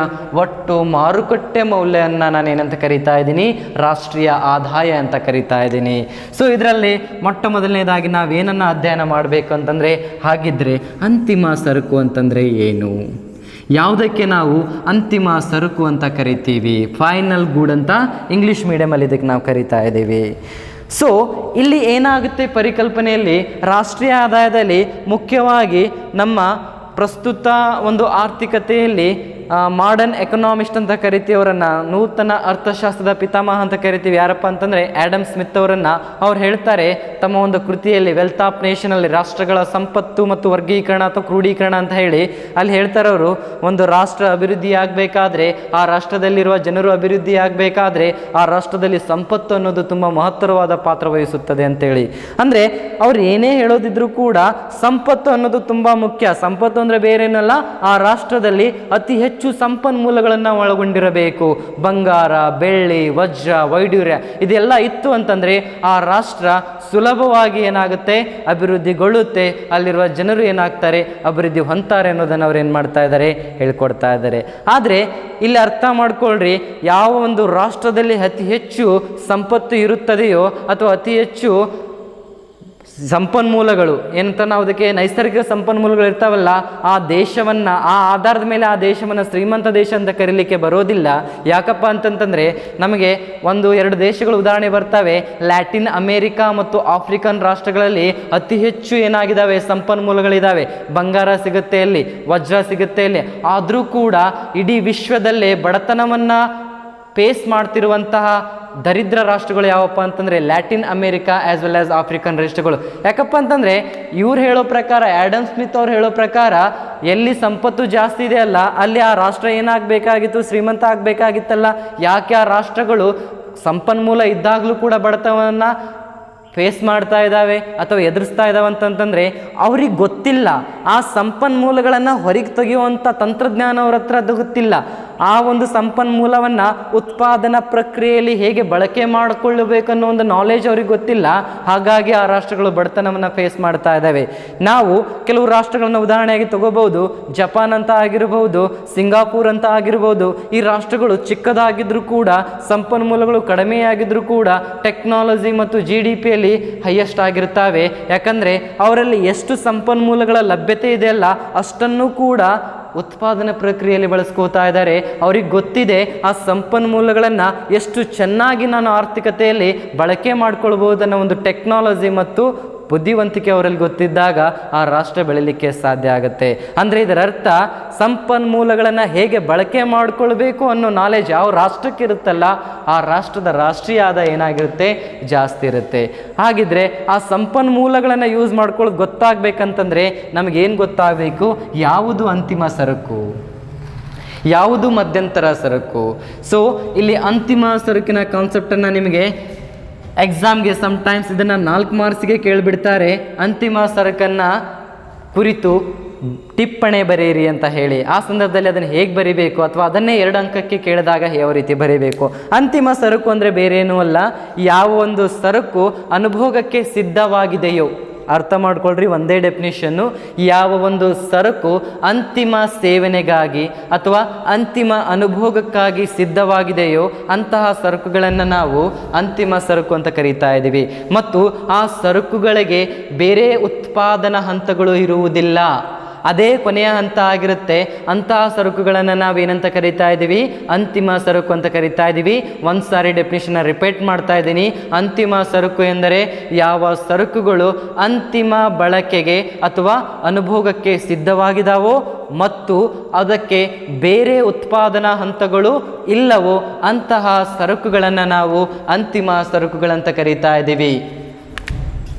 ಒಟ್ಟು ಮಾರುಕಟ್ಟೆ ಮೌಲ್ಯವನ್ನು ನಾನು ಏನಂತ ಕರಿತಾ ಇದ್ದೀನಿ, ರಾಷ್ಟ್ರೀಯ ಆದಾಯ ಅಂತ ಕರಿತಾ ಇದ್ದೀನಿ. ಸೊ ಇದರಲ್ಲಿ ಮೊಟ್ಟ ಮೊದಲನೇದಾಗಿ ನಾವೇನನ್ನು ಅಧ್ಯಯನ ಮಾಡಬೇಕು ಅಂತಂದರೆ, ಹಾಗಿದ್ರೆ ಅಂತಿಮ ಸರಕು ಅಂತಂದರೆ ಏನು, ಯಾವುದಕ್ಕೆ ನಾವು ಅಂತಿಮ ಸರಕು ಅಂತ ಕರಿತೀವಿ, ಫೈನಲ್ ಗೂಡ್ ಅಂತ ಇಂಗ್ಲೀಷ್ ಮೀಡಿಯಮಲ್ಲಿ ಇದಕ್ಕೆ ನಾವು ಕರಿತಾ ಇದ್ದೀವಿ. ಸೊ ಇಲ್ಲಿ ಏನಾಗುತ್ತೆ ಪರಿಕಲ್ಪನೆಯಲ್ಲಿ, ರಾಷ್ಟ್ರೀಯ ಆದಾಯದಲ್ಲಿ ಮುಖ್ಯವಾಗಿ ನಮ್ಮ ಪ್ರಸ್ತುತ ಒಂದು ಆರ್ಥಿಕತೆಯಲ್ಲಿ ಮಾಡರ್ನ್ ಎಕನಾಮಿಸ್ಟ್ ಅಂತ ಕರಿತೀವಿ ಅವರನ್ನು, ನೂತನ ಅರ್ಥಶಾಸ್ತ್ರದ ಪಿತಾಮಹ ಅಂತ ಕರಿತೀವಿ. ಯಾರಪ್ಪ ಅಂತಂದರೆ ಆ್ಯಡಮ್ ಸ್ಮಿತ್ ಅವರನ್ನು. ಅವ್ರು ಹೇಳ್ತಾರೆ ತಮ್ಮ ಒಂದು ಕೃತಿಯಲ್ಲಿ ವೆಲ್ತ್ ಆಫ್ ನೇಷನಲ್ಲಿ, ರಾಷ್ಟ್ರಗಳ ಸಂಪತ್ತು ಮತ್ತು ವರ್ಗೀಕರಣ ಅಥವಾ ಕ್ರೋಢೀಕರಣ ಅಂತ ಹೇಳಿ ಅಲ್ಲಿ ಹೇಳ್ತಾರೆ ಅವರು, ಒಂದು ರಾಷ್ಟ್ರ ಅಭಿವೃದ್ಧಿ ಆಗಬೇಕಾದ್ರೆ, ಆ ರಾಷ್ಟ್ರದಲ್ಲಿರುವ ಜನರು ಅಭಿವೃದ್ಧಿ ಆಗಬೇಕಾದ್ರೆ ಆ ರಾಷ್ಟ್ರದಲ್ಲಿ ಸಂಪತ್ತು ಅನ್ನೋದು ತುಂಬ ಮಹತ್ತರವಾದ ಪಾತ್ರ ವಹಿಸುತ್ತದೆ ಅಂತೇಳಿ. ಅಂದರೆ ಅವ್ರು ಏನೇ ಹೇಳೋದಿದ್ರು ಕೂಡ ಸಂಪತ್ತು ಅನ್ನೋದು ತುಂಬ ಮುಖ್ಯ. ಸಂಪತ್ತು ಅಂದರೆ ಬೇರೇನಲ್ಲ, ಆ ರಾಷ್ಟ್ರದಲ್ಲಿ ಅತಿ ಹೆಚ್ಚು ಸಂಪನ್ಮೂಲಗಳನ್ನು ಒಳಗೊಂಡಿರಬೇಕು. ಬಂಗಾರ, ಬೆಳ್ಳಿ, ವಜ್ರ, ವೈಡೂರ್ಯ ಇದೆಲ್ಲ ಇತ್ತು ಅಂತಂದರೆ ಆ ರಾಷ್ಟ್ರ ಸುಲಭವಾಗಿ ಏನಾಗುತ್ತೆ, ಅಭಿವೃದ್ಧಿಗೊಳ್ಳುತ್ತೆ. ಅಲ್ಲಿರುವ ಜನರು ಏನಾಗ್ತಾರೆ, ಅಭಿವೃದ್ಧಿ ಹೊಂದ್ತಾರೆ ಅನ್ನೋದನ್ನು ಅವ್ರು ಏನು ಮಾಡ್ತಾ ಇದ್ದಾರೆ, ಹೇಳ್ಕೊಡ್ತಾ ಇದ್ದಾರೆ. ಆದರೆ ಇಲ್ಲಿ ಅರ್ಥ ಮಾಡ್ಕೊಳ್ರಿ, ಯಾವ ಒಂದು ರಾಷ್ಟ್ರದಲ್ಲಿ ಅತಿ ಹೆಚ್ಚು ಸಂಪತ್ತು ಇರುತ್ತದೆಯೋ ಅಥವಾ ಅತಿ ಹೆಚ್ಚು ಸಂಪನ್ಮೂಲಗಳು ಏನಂತ ನಾವು ಅದಕ್ಕೆ ನೈಸರ್ಗಿಕ ಸಂಪನ್ಮೂಲಗಳು ಇರ್ತಾವಲ್ಲ, ಆ ದೇಶವನ್ನು, ಆ ಆಧಾರದ ಮೇಲೆ ಆ ದೇಶವನ್ನು ಶ್ರೀಮಂತ ದೇಶ ಅಂತ ಕರೀಲಿಕ್ಕೆ ಬರೋದಿಲ್ಲ. ಯಾಕಪ್ಪ ಅಂತಂತಂದರೆ ನಮಗೆ ಒಂದು ಎರಡು ದೇಶಗಳು ಉದಾಹರಣೆ ಬರ್ತವೆ. ಲ್ಯಾಟಿನ್ ಅಮೇರಿಕಾ ಮತ್ತು ಆಫ್ರಿಕನ್ ರಾಷ್ಟ್ರಗಳಲ್ಲಿ ಅತಿ ಹೆಚ್ಚು ಏನಾಗಿದ್ದಾವೆ, ಸಂಪನ್ಮೂಲಗಳಿದ್ದಾವೆ. ಬಂಗಾರ ಸಿಗುತ್ತೆ ಅಲ್ಲಿ, ವಜ್ರ ಸಿಗುತ್ತೆ ಅಲ್ಲಿ. ಆದರೂ ಕೂಡ ಇಡೀ ವಿಶ್ವದಲ್ಲೇ ಬಡತನವನ್ನು ಫೇಸ್ ಮಾಡ್ತಿರುವಂತಹ ದರಿದ್ರ ರಾಷ್ಟ್ರಗಳು ಯಾವಪ್ಪ ಅಂತಂದರೆ Latin America as well as African ರಾಷ್ಟ್ರಗಳು. ಯಾಕಪ್ಪ ಅಂತಂದರೆ ಇವ್ರು ಹೇಳೋ ಪ್ರಕಾರ, ಆ್ಯಡಮ್ ಸ್ಮಿತ್ ಅವ್ರು ಹೇಳೋ ಪ್ರಕಾರ, ಎಲ್ಲಿ ಸಂಪತ್ತು ಜಾಸ್ತಿ ಇದೆ ಅಲ್ಲ ಅಲ್ಲಿ ಆ ರಾಷ್ಟ್ರ ಏನಾಗಬೇಕಾಗಿತ್ತು, ಶ್ರೀಮಂತ ಆಗಬೇಕಾಗಿತ್ತಲ್ಲ. ಯಾಕೆ ಆ ರಾಷ್ಟ್ರಗಳು ಸಂಪನ್ಮೂಲ ಇದ್ದಾಗಲೂ ಕೂಡ ಬಡತನವನ್ನು ಫೇಸ್ ಮಾಡ್ತಾ ಇದ್ದಾವೆ ಅಥವಾ ಎದುರಿಸ್ತಾ ಇದ್ದಾವೆ ಅಂತಂತಂದರೆ ಅವ್ರಿಗೆ ಗೊತ್ತಿಲ್ಲ. ಆ ಸಂಪನ್ಮೂಲಗಳನ್ನು ಹೊರಗೆ ತೆಗೆಯುವಂಥ ತಂತ್ರಜ್ಞಾನ ಅವ್ರ ಹತ್ರ ಅದು ಗೊತ್ತಿಲ್ಲ. ಆ ಒಂದು ಸಂಪನ್ಮೂಲವನ್ನು ಉತ್ಪಾದನಾ ಪ್ರಕ್ರಿಯೆಯಲ್ಲಿ ಹೇಗೆ ಬಳಕೆ ಮಾಡಿಕೊಳ್ಳಬೇಕನ್ನೋ ಒಂದು ನಾಲೆಜ್ ಅವ್ರಿಗೆ ಗೊತ್ತಿಲ್ಲ. ಹಾಗಾಗಿ ಆ ರಾಷ್ಟ್ರಗಳು ಬಡತನವನ್ನು ಫೇಸ್ ಮಾಡ್ತಾ ಇದ್ದಾವೆ. ನಾವು ಕೆಲವು ರಾಷ್ಟ್ರಗಳನ್ನ ಉದಾಹರಣೆಯಾಗಿ ತಗೋಬಹುದು. ಜಪಾನ್ ಅಂತ ಆಗಿರಬಹುದು, ಸಿಂಗಾಪುರ್ ಅಂತ ಆಗಿರ್ಬೋದು. ಈ ರಾಷ್ಟ್ರಗಳು ಚಿಕ್ಕದಾಗಿದ್ರೂ ಕೂಡ, ಸಂಪನ್ಮೂಲಗಳು ಕಡಿಮೆಯಾಗಿದ್ರೂ ಕೂಡ ಟೆಕ್ನಾಲಜಿ ಮತ್ತು GDPಯಲ್ಲಿ ಹೈಯೆಸ್ಟ್ ಆಗಿರ್ತವೆ. ಯಾಕಂದರೆ ಅವರಲ್ಲಿ ಎಷ್ಟು ಸಂಪನ್ಮೂಲಗಳ ಲಭ್ಯತೆ ಇದೆಯಲ್ಲ ಅಷ್ಟನ್ನು ಕೂಡ ಉತ್ಪಾದನಾ ಪ್ರಕ್ರಿಯೆಯಲ್ಲಿ ಬಳಸ್ಕೋತಾ ಇದ್ದಾರೆ. ಅವ್ರಿಗೆ ಗೊತ್ತಿದೆ ಆ ಸಂಪನ್ಮೂಲಗಳನ್ನು ಎಷ್ಟು ಚೆನ್ನಾಗಿ ನಾನು ಆರ್ಥಿಕತೆಯಲ್ಲಿ ಬಳಕೆ ಮಾಡ್ಕೊಳ್ಬೋದು ಅನ್ನೋ ಒಂದು ಟೆಕ್ನಾಲಜಿ ಮತ್ತು ಬುದ್ಧಿವಂತಿಕೆ ಅವರಲ್ಲಿ ಗೊತ್ತಿದ್ದಾಗ ಆ ರಾಷ್ಟ್ರ ಬೆಳೀಲಿಕ್ಕೆ ಸಾಧ್ಯ ಆಗುತ್ತೆ. ಅಂದರೆ ಇದರ ಅರ್ಥ ಸಂಪನ್ಮೂಲಗಳನ್ನು ಹೇಗೆ ಬಳಕೆ ಮಾಡಿಕೊಳ್ಬೇಕು ಅನ್ನೋ ನಾಲೆಜ್ ಯಾವ ರಾಷ್ಟ್ರಕ್ಕೆ ಇರುತ್ತಲ್ಲ ಆ ರಾಷ್ಟ್ರದ ರಾಷ್ಟ್ರೀಯ ಆದಾಯ ಏನಾಗಿರುತ್ತೆ, ಜಾಸ್ತಿ ಇರುತ್ತೆ. ಹಾಗಿದ್ರೆ ಆ ಸಂಪನ್ಮೂಲಗಳನ್ನು ಯೂಸ್ ಮಾಡ್ಕೊಳ್ಳೋದು ಗೊತ್ತಾಗಬೇಕಂತಂದರೆ ನಮಗೇನು ಗೊತ್ತಾಗಬೇಕು, ಯಾವುದು ಅಂತಿಮ ಸರಕು, ಯಾವುದು ಮಧ್ಯಂತರ ಸರಕು. ಸೊ ಇಲ್ಲಿ ಅಂತಿಮ ಸರಕಿನ ಕಾನ್ಸೆಪ್ಟನ್ನು ನಿಮಗೆ ಎಕ್ಸಾಮ್ಗೆ ಸಮ್ಟೈಮ್ಸ್ ಇದನ್ನು 4 ಮಾರ್ಕ್ಸಿಗೆ ಕೇಳಿಬಿಡ್ತಾರೆ. ಅಂತಿಮ ಸರಕನ್ನು ಕುರಿತು ಟಿಪ್ಪಣಿ ಬರೆಯಿರಿ ಅಂತ ಹೇಳಿ. ಆ ಸಂದರ್ಭದಲ್ಲಿ ಅದನ್ನು ಹೇಗೆ ಬರಿಬೇಕು ಅಥವಾ ಅದನ್ನೇ 2 ಅಂಕಕ್ಕೆ ಕೇಳಿದಾಗ ಯಾವ ರೀತಿ ಬರೀಬೇಕು. ಅಂತಿಮ ಸರಕು ಅಂದರೆ ಬೇರೆ ಏನೂ ಅಲ್ಲ, ಯಾವ ಒಂದು ಸರಕು ಅನುಭೋಗಕ್ಕೆ ಸಿದ್ಧವಾಗಿದೆಯೋ, ಅರ್ಥ ಮಾಡ್ಕೊಳ್ರಿ, ಒಂದೇ ಡೆಫಿನಿಷನ್ನು. ಯಾವ ಒಂದು ಸರಕು ಅಂತಿಮ ಸೇವನೆಗಾಗಿ ಅಥವಾ ಅಂತಿಮ ಅನುಭೋಗಕ್ಕಾಗಿ ಸಿದ್ಧವಾಗಿದೆಯೋ ಅಂತಹ ಸರಕುಗಳನ್ನು ನಾವು ಅಂತಿಮ ಸರಕು ಅಂತ ಕರೀತಾ ಇದ್ದೀವಿ. ಮತ್ತು ಆ ಸರಕುಗಳಿಗೆ ಬೇರೆ ಉತ್ಪಾದನಾ ಹಂತಗಳು ಇರುವುದಿಲ್ಲ, ಅದೇ ಕೊನೆಯ ಹಂತ ಆಗಿರುತ್ತೆ. ಅಂತಹ ಸರಕುಗಳನ್ನು ನಾವೇನಂತ ಕರಿತಾ ಇದ್ದೀವಿ, ಅಂತಿಮ ಸರಕು ಅಂತ ಕರಿತಾ ಇದ್ದೀವಿ. ಒಂದು ಸಾರಿ ಡೆಫಿನಿಷನ್ನ ರಿಪೀಟ್ ಮಾಡ್ತಾ ಇದ್ದೀನಿ. ಅಂತಿಮ ಸರಕು ಎಂದರೆ ಯಾವ ಸರಕುಗಳು ಅಂತಿಮ ಬಳಕೆಗೆ ಅಥವಾ ಅನುಭೋಗಕ್ಕೆ ಸಿದ್ಧವಾಗಿದ್ದಾವೋ ಮತ್ತು ಅದಕ್ಕೆ ಬೇರೆ ಉತ್ಪಾದನಾ ಹಂತಗಳು ಇಲ್ಲವೋ ಅಂತಹ ಸರಕುಗಳನ್ನು ನಾವು ಅಂತಿಮ ಸರಕುಗಳಂತ ಕರಿತಾ ಇದ್ದೀವಿ.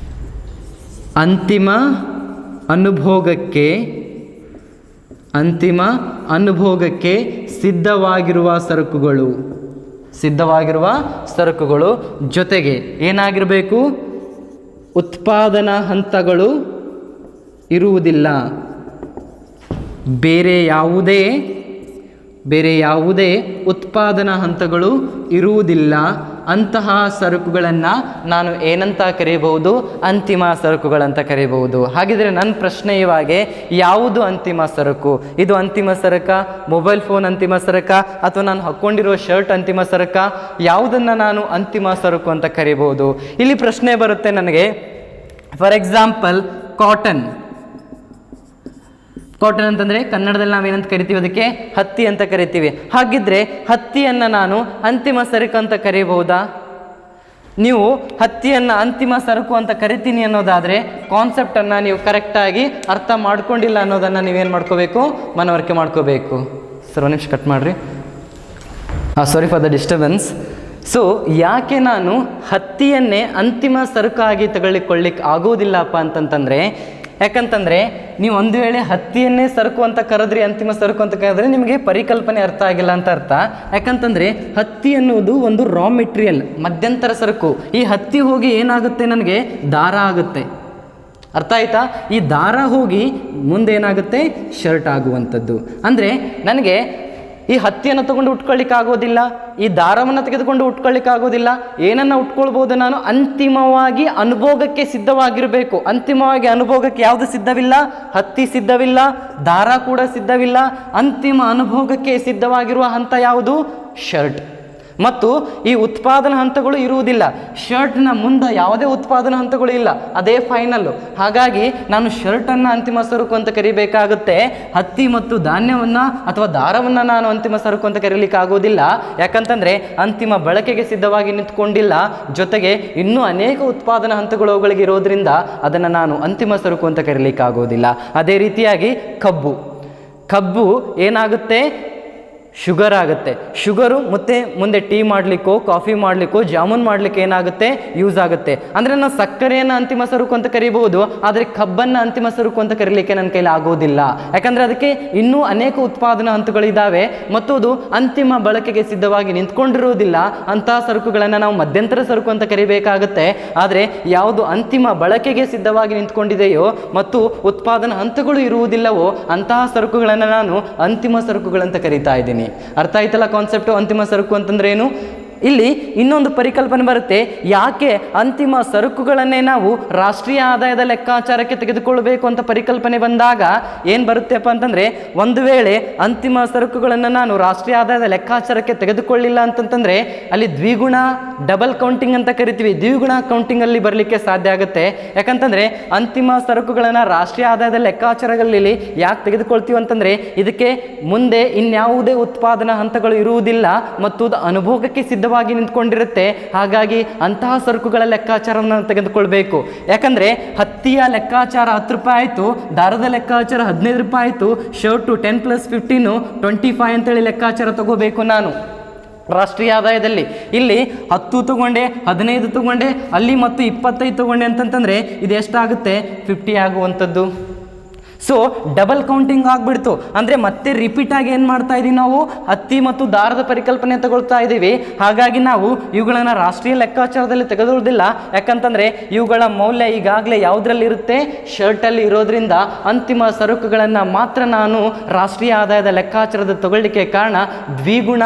ಅಂತಿಮ ಅನುಭೋಗಕ್ಕೆ ಸಿದ್ಧವಾಗಿರುವ ಸರಕುಗಳು ಜೊತೆಗೆ ಏನಾಗಿರಬೇಕು, ಉತ್ಪಾದನಾ ಹಂತಗಳು ಇರುವುದಿಲ್ಲ, ಬೇರೆ ಯಾವುದೇ ಉತ್ಪಾದನಾ ಹಂತಗಳು ಇರುವುದಿಲ್ಲ. ಅಂತಹ ಸರಕುಗಳನ್ನು ನಾನು ಏನಂತ ಕರೀಬಹುದು, ಅಂತಿಮ ಸರಕುಗಳಂತ ಕರೀಬಹುದು. ಹಾಗಿದ್ರೆ ನನ್ನ ಪ್ರಶ್ನೆ ಇವಾಗ, ಯಾವುದು ಅಂತಿಮ ಸರಕು? ಇದು ಅಂತಿಮ ಸರಕ, ಮೊಬೈಲ್ ಫೋನ್ ಅಂತಿಮ ಸರಕ, ಅಥವಾ ನಾನು ಹಾಕ್ಕೊಂಡಿರೋ ಶರ್ಟ್ ಅಂತಿಮ ಸರಕ? ಯಾವುದನ್ನು ನಾನು ಅಂತಿಮ ಸರಕು ಅಂತ ಕರೀಬಹುದು? ಇಲ್ಲಿ ಪ್ರಶ್ನೆ ಬರುತ್ತೆ ನನಗೆ. ಫಾರ್ ಎಕ್ಸಾಂಪಲ್ ಕಾಟನ್ ಅಂತಂದರೆ ಕನ್ನಡದಲ್ಲಿ ನಾವೇನಂತ ಕರಿತೀವಿ, ಅದಕ್ಕೆ ಹತ್ತಿ ಅಂತ ಕರಿತೀವಿ. ಹಾಗಿದ್ರೆ ಹತ್ತಿಯನ್ನು ನಾನು ಅಂತಿಮ ಸರಕು ಅಂತ ಕರೀಬಹುದಾ? ನೀವು ಹತ್ತಿಯನ್ನು ಅಂತಿಮ ಸರಕು ಅಂತ ಕರಿತೀನಿ ಅನ್ನೋದಾದರೆ ಕಾನ್ಸೆಪ್ಟನ್ನು ನೀವು ಕರೆಕ್ಟಾಗಿ ಅರ್ಥ ಮಾಡ್ಕೊಂಡಿಲ್ಲ ಅನ್ನೋದನ್ನು ನೀವೇನು ಮಾಡ್ಕೋಬೇಕು, ಮನವರಿಕೆ ಮಾಡ್ಕೋಬೇಕು. ಸರ್ ಒಂದು ನಿಮಿಷ ಕಟ್ ಮಾಡಿರಿ, sorry for the disturbance. So ಯಾಕೆ ನಾನು ಹತ್ತಿಯನ್ನೇ ಅಂತಿಮ ಸರಕಾಗಿ ತಗೊಳ್ಳಿಕೊಳ್ಳಿಕ್ಕೆ ಆಗೋದಿಲ್ಲಪ್ಪ ಅಂತಂತಂದರೆ, ಯಾಕಂತಂದರೆ ನೀವು ಒಂದು ವೇಳೆ ಹತ್ತಿಯನ್ನೇ ಸರಕು ಅಂತ ಕರೆದ್ರಿ, ಅಂತಿಮ ಸರಕು ಅಂತ ಕರೆದ್ರೆ ನಿಮಗೆ ಪರಿಕಲ್ಪನೆ ಅರ್ಥ ಆಗಿಲ್ಲ ಅಂತ ಅರ್ಥ. ಯಾಕಂತಂದರೆ ಹತ್ತಿ ಅನ್ನೋದು ಒಂದು ರಾ ಮೆಟೀರಿಯಲ್, ಮಧ್ಯಂತರ ಸರಕು. ಈ ಹತ್ತಿ ಹೋಗಿ ಏನಾಗುತ್ತೆ, ನನಗೆ ದಾರ ಆಗುತ್ತೆ. ಅರ್ಥ ಆಯ್ತಾ? ಈ ದಾರ ಹೋಗಿ ಮುಂದೇನಾಗುತ್ತೆ, ಶರ್ಟ್ ಆಗುವಂಥದ್ದು. ಅಂದರೆ ನನಗೆ ಈ ಹತ್ತಿಯನ್ನು ತಗೊಂಡು ಉಟ್ಕೊಳ್ಳಿಕ್ಕಾಗೋದಿಲ್ಲ, ಈ ದಾರವನ್ನು ತೆಗೆದುಕೊಂಡು ಉಟ್ಕೊಳ್ಳಿಕ್ಕಾಗೋದಿಲ್ಲ. ಏನನ್ನು ಉಟ್ಕೊಳ್ಬೋದು ನಾನು, ಅಂತಿಮವಾಗಿ ಅನುಭೋಗಕ್ಕೆ ಸಿದ್ಧವಾಗಿರಬೇಕು. ಅಂತಿಮವಾಗಿ ಅನುಭೋಗಕ್ಕೆ ಯಾವುದು ಸಿದ್ಧವಿಲ್ಲ, ಹತ್ತಿ ಸಿದ್ಧವಿಲ್ಲ, ದಾರ ಕೂಡ ಸಿದ್ಧವಿಲ್ಲ. ಅಂತಿಮ ಅನುಭೋಗಕ್ಕೆ ಸಿದ್ಧವಾಗಿರುವ ಹಂತ ಯಾವುದು, ಶರ್ಟ್. ಮತ್ತು ಈ ಉತ್ಪಾದನಾ ಹಂತಗಳು ಇರುವುದಿಲ್ಲ. ಶರ್ಟ್ನ ಮುಂದೆ ಯಾವುದೇ ಉತ್ಪಾದನಾ ಹಂತಗಳು ಇಲ್ಲ, ಅದೇ ಫೈನಲ್ಲು. ಹಾಗಾಗಿ ನಾನು ಶರ್ಟನ್ನು ಅಂತಿಮ ಸರಕು ಅಂತ ಕರಿಬೇಕಾಗುತ್ತೆ. ಹತ್ತಿ ಮತ್ತು ಧಾನ್ಯವನ್ನು ಅಥವಾ ದಾರವನ್ನು ನಾನು ಅಂತಿಮ ಸರಕು ಅಂತ ಕರೀಲಿಕ್ಕೆ ಆಗೋದಿಲ್ಲ. ಯಾಕಂತಂದರೆ ಅಂತಿಮ ಬಳಕೆಗೆ ಸಿದ್ಧವಾಗಿ ನಿಂತ್ಕೊಂಡಿಲ್ಲ, ಜೊತೆಗೆ ಇನ್ನೂ ಅನೇಕ ಉತ್ಪಾದನಾ ಹಂತಗಳು ಅವುಗಳಿಗೆ ಇರೋದ್ರಿಂದ ಅದನ್ನು ನಾನು ಅಂತಿಮ ಸರಕು ಅಂತ ಕರೀಲಿಕ್ಕೆ ಆಗೋದಿಲ್ಲ. ಅದೇ ರೀತಿಯಾಗಿ ಕಬ್ಬು ಏನಾಗುತ್ತೆ, ಶುಗರ್ ಆಗುತ್ತೆ. ಶುಗರು ಮತ್ತು ಮುಂದೆ ಟೀ ಮಾಡಲಿಕ್ಕೋ ಕಾಫಿ ಮಾಡಲಿಕ್ಕೋ ಜಾಮೂನ್ ಮಾಡಲಿಕ್ಕೆ ಏನಾಗುತ್ತೆ, ಯೂಸ್ ಆಗುತ್ತೆ. ಅಂದರೆ ನಾವು ಸಕ್ಕರೆಯನ್ನು ಅಂತಿಮ ಸರಕು ಅಂತ ಕರಿಬಹುದು, ಆದರೆ ಕಬ್ಬನ್ನು ಅಂತಿಮ ಸರಕು ಅಂತ ಕರೀಲಿಕ್ಕೆ ನನ್ನ ಕೈಲಿ ಆಗೋದಿಲ್ಲ. ಯಾಕಂದರೆ ಅದಕ್ಕೆ ಇನ್ನೂ ಅನೇಕ ಉತ್ಪಾದನಾ ಹಂತಗಳಿದ್ದಾವೆ ಮತ್ತು ಅದು ಅಂತಿಮ ಬಳಕೆಗೆ ಸಿದ್ಧವಾಗಿ ನಿಂತ್ಕೊಂಡಿರುವುದಿಲ್ಲ. ಅಂತಹ ಸರಕುಗಳನ್ನು ನಾವು ಮಧ್ಯಂತರ ಸರಕು ಅಂತ ಕರಿಬೇಕಾಗುತ್ತೆ. ಆದರೆ ಯಾವುದು ಅಂತಿಮ ಬಳಕೆಗೆ ಸಿದ್ಧವಾಗಿ ನಿಂತ್ಕೊಂಡಿದೆಯೋ ಮತ್ತು ಉತ್ಪಾದನಾ ಹಂತಗಳು ಇರುವುದಿಲ್ಲವೋ ಅಂತಹ ಸರಕುಗಳನ್ನು ನಾನು ಅಂತಿಮ ಸರಕುಗಳಂತ ಕರಿತಾ ಇದ್ದೀನಿ. ಇದ್ದೀನಿ. ಅರ್ಥ ಆಯ್ತಲ್ಲ ಕಾನ್ಸೆಪ್ಟು ಅಂತಿಮ ಸರಕು ಅಂತಂದ್ರೆ ಏನು? ಇಲ್ಲಿ ಇನ್ನೊಂದು ಪರಿಕಲ್ಪನೆ ಬರುತ್ತೆ, ಯಾಕೆ ಅಂತಿಮ ಸರಕುಗಳನ್ನೇ ನಾವು ರಾಷ್ಟ್ರೀಯ ಆದಾಯದ ಲೆಕ್ಕಾಚಾರಕ್ಕೆ ತೆಗೆದುಕೊಳ್ಳಬೇಕು ಅಂತ ಪರಿಕಲ್ಪನೆ ಬಂದಾಗ ಏನು ಬರುತ್ತೆಪ್ಪ ಅಂತಂದರೆ, ಒಂದು ವೇಳೆ ಅಂತಿಮ ಸರಕುಗಳನ್ನು ನಾನು ರಾಷ್ಟ್ರೀಯ ಆದಾಯದ ಲೆಕ್ಕಾಚಾರಕ್ಕೆ ತೆಗೆದುಕೊಳ್ಳಿಲ್ಲ ಅಂತಂತಂದರೆ ಅಲ್ಲಿ ದ್ವಿಗುಣ ಡಬಲ್ ಕೌಂಟಿಂಗ್ ಅಂತ ಕರಿತೀವಿ, ದ್ವಿಗುಣ ಕೌಂಟಿಂಗಲ್ಲಿ ಬರಲಿಕ್ಕೆ ಸಾಧ್ಯ ಆಗುತ್ತೆ. ಯಾಕಂತಂದರೆ ಅಂತಿಮ ಸರಕುಗಳನ್ನು ರಾಷ್ಟ್ರೀಯ ಆದಾಯದ ಲೆಕ್ಕಾಚಾರಗಳಲ್ಲಿ ಯಾಕೆ ತೆಗೆದುಕೊಳ್ತೀವಿ ಅಂತಂದರೆ ಇದಕ್ಕೆ ಮುಂದೆ ಇನ್ಯಾವುದೇ ಉತ್ಪಾದನಾ ಹಂತಗಳು ಇರುವುದಿಲ್ಲ ಮತ್ತು ಅದು ಅನುಭೋಗಕ್ಕೆ ಸಿದ್ಧವಾಗಿ ನಿಂತ್ಕೊಂಡಿರುತ್ತೆ. ಹಾಗಾಗಿ ಅಂತಹ ಸರಕುಗಳ ಲೆಕ್ಕಾಚಾರವನ್ನು ತೆಗೆದುಕೊಳ್ಬೇಕು. ಯಾಕಂದರೆ ಹತ್ತಿಯ ಲೆಕ್ಕಾಚಾರ 10 ರೂಪಾಯಿ ಆಯಿತು, ದಾರದ ಲೆಕ್ಕಾಚಾರ 15 ರೂಪಾಯಿ ಆಯಿತು, ಶರ್ಟು 10 + 15 25 ಅಂತೇಳಿ ಲೆಕ್ಕಾಚಾರ ತಗೋಬೇಕು ನಾನು ರಾಷ್ಟ್ರೀಯ ಆದಾಯದಲ್ಲಿ. ಇಲ್ಲಿ 10 ತಗೊಂಡೆ, 15 ತಗೊಂಡೆ, ಅಲ್ಲಿ ಮತ್ತು 25 ತಗೊಂಡೆ ಅಂತಂತಂದರೆ ಇದು ಎಷ್ಟಾಗುತ್ತೆ? 50 ಆಗುವಂಥದ್ದು. ಸೊ ಡಬಲ್ ಕೌಂಟಿಂಗ್ ಆಗಿಬಿಡ್ತು. ಅಂದರೆ ಮತ್ತೆ ರಿಪೀಟಾಗಿ ಏನು ಮಾಡ್ತಾ ಇದ್ದೀವಿ ನಾವು? ಹತ್ತಿ ಮತ್ತು ದಾರದ ಪರಿಕಲ್ಪನೆ ತಗೊಳ್ತಾ ಇದ್ದೀವಿ. ಹಾಗಾಗಿ ನಾವು ಇವುಗಳನ್ನು ರಾಷ್ಟ್ರೀಯ ಲೆಕ್ಕಾಚಾರದಲ್ಲಿ ತೆಗೆದುಕೊಳ್ಳೋದಿಲ್ಲ. ಯಾಕಂತಂದರೆ ಇವುಗಳ ಮೌಲ್ಯ ಈಗಾಗಲೇ ಯಾವುದರಲ್ಲಿ ಇರುತ್ತೆ? ಶರ್ಟಲ್ಲಿ ಇರೋದ್ರಿಂದ ಅಂತಿಮ ಸರಕುಗಳನ್ನು ಮಾತ್ರ ನಾನು ರಾಷ್ಟ್ರೀಯ ಆದಾಯದ ಲೆಕ್ಕಾಚಾರದ ತಗೊಳ್ಳಿಕ್ಕೆ ಕಾರಣ ದ್ವಿಗುಣ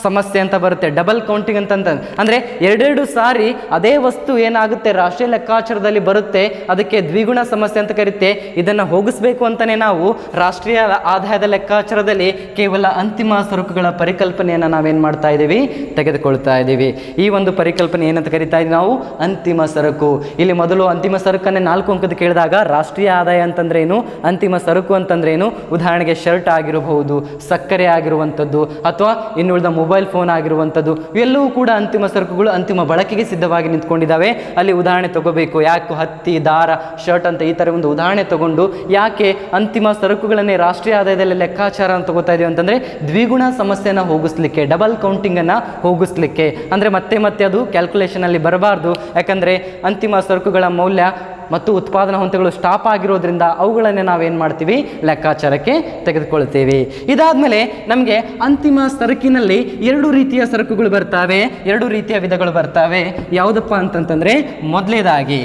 ಸಮಸ್ಯೆ ಅಂತ ಬರುತ್ತೆ, ಡಬಲ್ ಕೌಂಟಿಂಗ್ ಅಂತಂತ. ಅಂದರೆ ಎರಡೆರಡು ಸಾರಿ ಅದೇ ವಸ್ತು ಏನಾಗುತ್ತೆ ರಾಷ್ಟ್ರೀಯ ಲೆಕ್ಕಾಚಾರದಲ್ಲಿ ಬರುತ್ತೆ, ಅದಕ್ಕೆ ದ್ವಿಗುಣ ಸಮಸ್ಯೆ ಅಂತ ಕರೀತೆ. ಇದನ್ನು ಹೋಗಿಸ್ಬೇಕು ಅಂತಲೇ ನಾವು ರಾಷ್ಟ್ರೀಯ ಆದಾಯದ ಲೆಕ್ಕಾಚಾರದಲ್ಲಿ ಕೇವಲ ಅಂತಿಮ ಸರಕುಗಳ ಪರಿಕಲ್ಪನೆಯನ್ನು ನಾವೇನು ಮಾಡ್ತಾ ಇದ್ದೀವಿ? ತೆಗೆದುಕೊಳ್ತಾ ಇದ್ದೀವಿ. ಈ ಒಂದು ಪರಿಕಲ್ಪನೆ ಏನಂತ ಕರಿತಾ ಇದ್ದೀವಿ ನಾವು? ಅಂತಿಮ ಸರಕು. ಇಲ್ಲಿ ಮೊದಲು ಅಂತಿಮ ಸರಕನ್ನೇ 4 ಅಂಕದ ಕೇಳಿದಾಗ ರಾಷ್ಟ್ರೀಯ ಆದಾಯ ಅಂತಂದ್ರೆ ಏನು, ಅಂತಿಮ ಸರಕು ಅಂತಂದ್ರೆ ಏನು? ಉದಾಹರಣೆಗೆ ಶರ್ಟ್ ಆಗಿರಬಹುದು, ಸಕ್ಕರೆ ಆಗಿರುವಂಥದ್ದು, ಅಥವಾ ಇನ್ನುಳಿದ ಮೊಬೈಲ್ ಫೋನ್ ಆಗಿರುವಂಥದ್ದು, ಇವೆಲ್ಲವೂ ಕೂಡ ಅಂತಿಮ ಸರಕುಗಳು, ಅಂತಿಮ ಬಳಕೆಗೆ ಸಿದ್ಧವಾಗಿ ನಿಂತ್ಕೊಂಡಿದ್ದಾವೆ. ಅಲ್ಲಿ ಉದಾಹರಣೆ ತಗೋಬೇಕು. ಯಾಕೆ ಹತ್ತಿ, ದಾರ, ಶರ್ಟ್ ಅಂತ ಈ ಥರ ಒಂದು ಉದಾಹರಣೆ ತಗೊಂಡು ಯಾಕೆ ಅಂತಿಮ ಸರಕುಗಳನ್ನೇ ರಾಷ್ಟ್ರೀಯ ಆದಾಯದಲ್ಲಿ ಲೆಕ್ಕಾಚಾರ ಅಂತ ತಗೋತಾ ಇದೀವಿ ಅಂತಂದರೆ ದ್ವಿಗುಣ ಸಮಸ್ಯೆಯನ್ನು ಹೋಗಿಸ್ಲಿಕ್ಕೆ, ಡಬಲ್ ಕೌಂಟಿಂಗನ್ನು ಹೋಗಿಸ್ಲಿಕ್ಕೆ. ಅಂದರೆ ಮತ್ತೆ ಅದು ಕ್ಯಾಲ್ಕುಲೇಷನಲ್ಲಿ ಬರಬಾರ್ದು. ಯಾಕಂದರೆ ಅಂತಿಮ ಸರಕುಗಳ ಮೌಲ್ಯ ಮತ್ತು ಉತ್ಪಾದನಾ ಹಂತಗಳು ಸ್ಟಾಪ್ ಆಗಿರೋದ್ರಿಂದ ಅವುಗಳನ್ನೇ ನಾವೇನು ಮಾಡ್ತೀವಿ? ಲೆಕ್ಕಾಚಾರಕ್ಕೆ ತೆಗೆದುಕೊಳ್ತೀವಿ. ಇದಾದಮೇಲೆ ನಮಗೆ ಅಂತಿಮ ಸರಕಿನಲ್ಲಿ 2 ರೀತಿಯ ಸರಕುಗಳು ಬರ್ತವೆ, 2 ರೀತಿಯ ವಿಧಗಳು ಬರ್ತವೆ. ಯಾವುದಪ್ಪ ಅಂತಂತಂದರೆ ಮೊದಲೇದಾಗಿ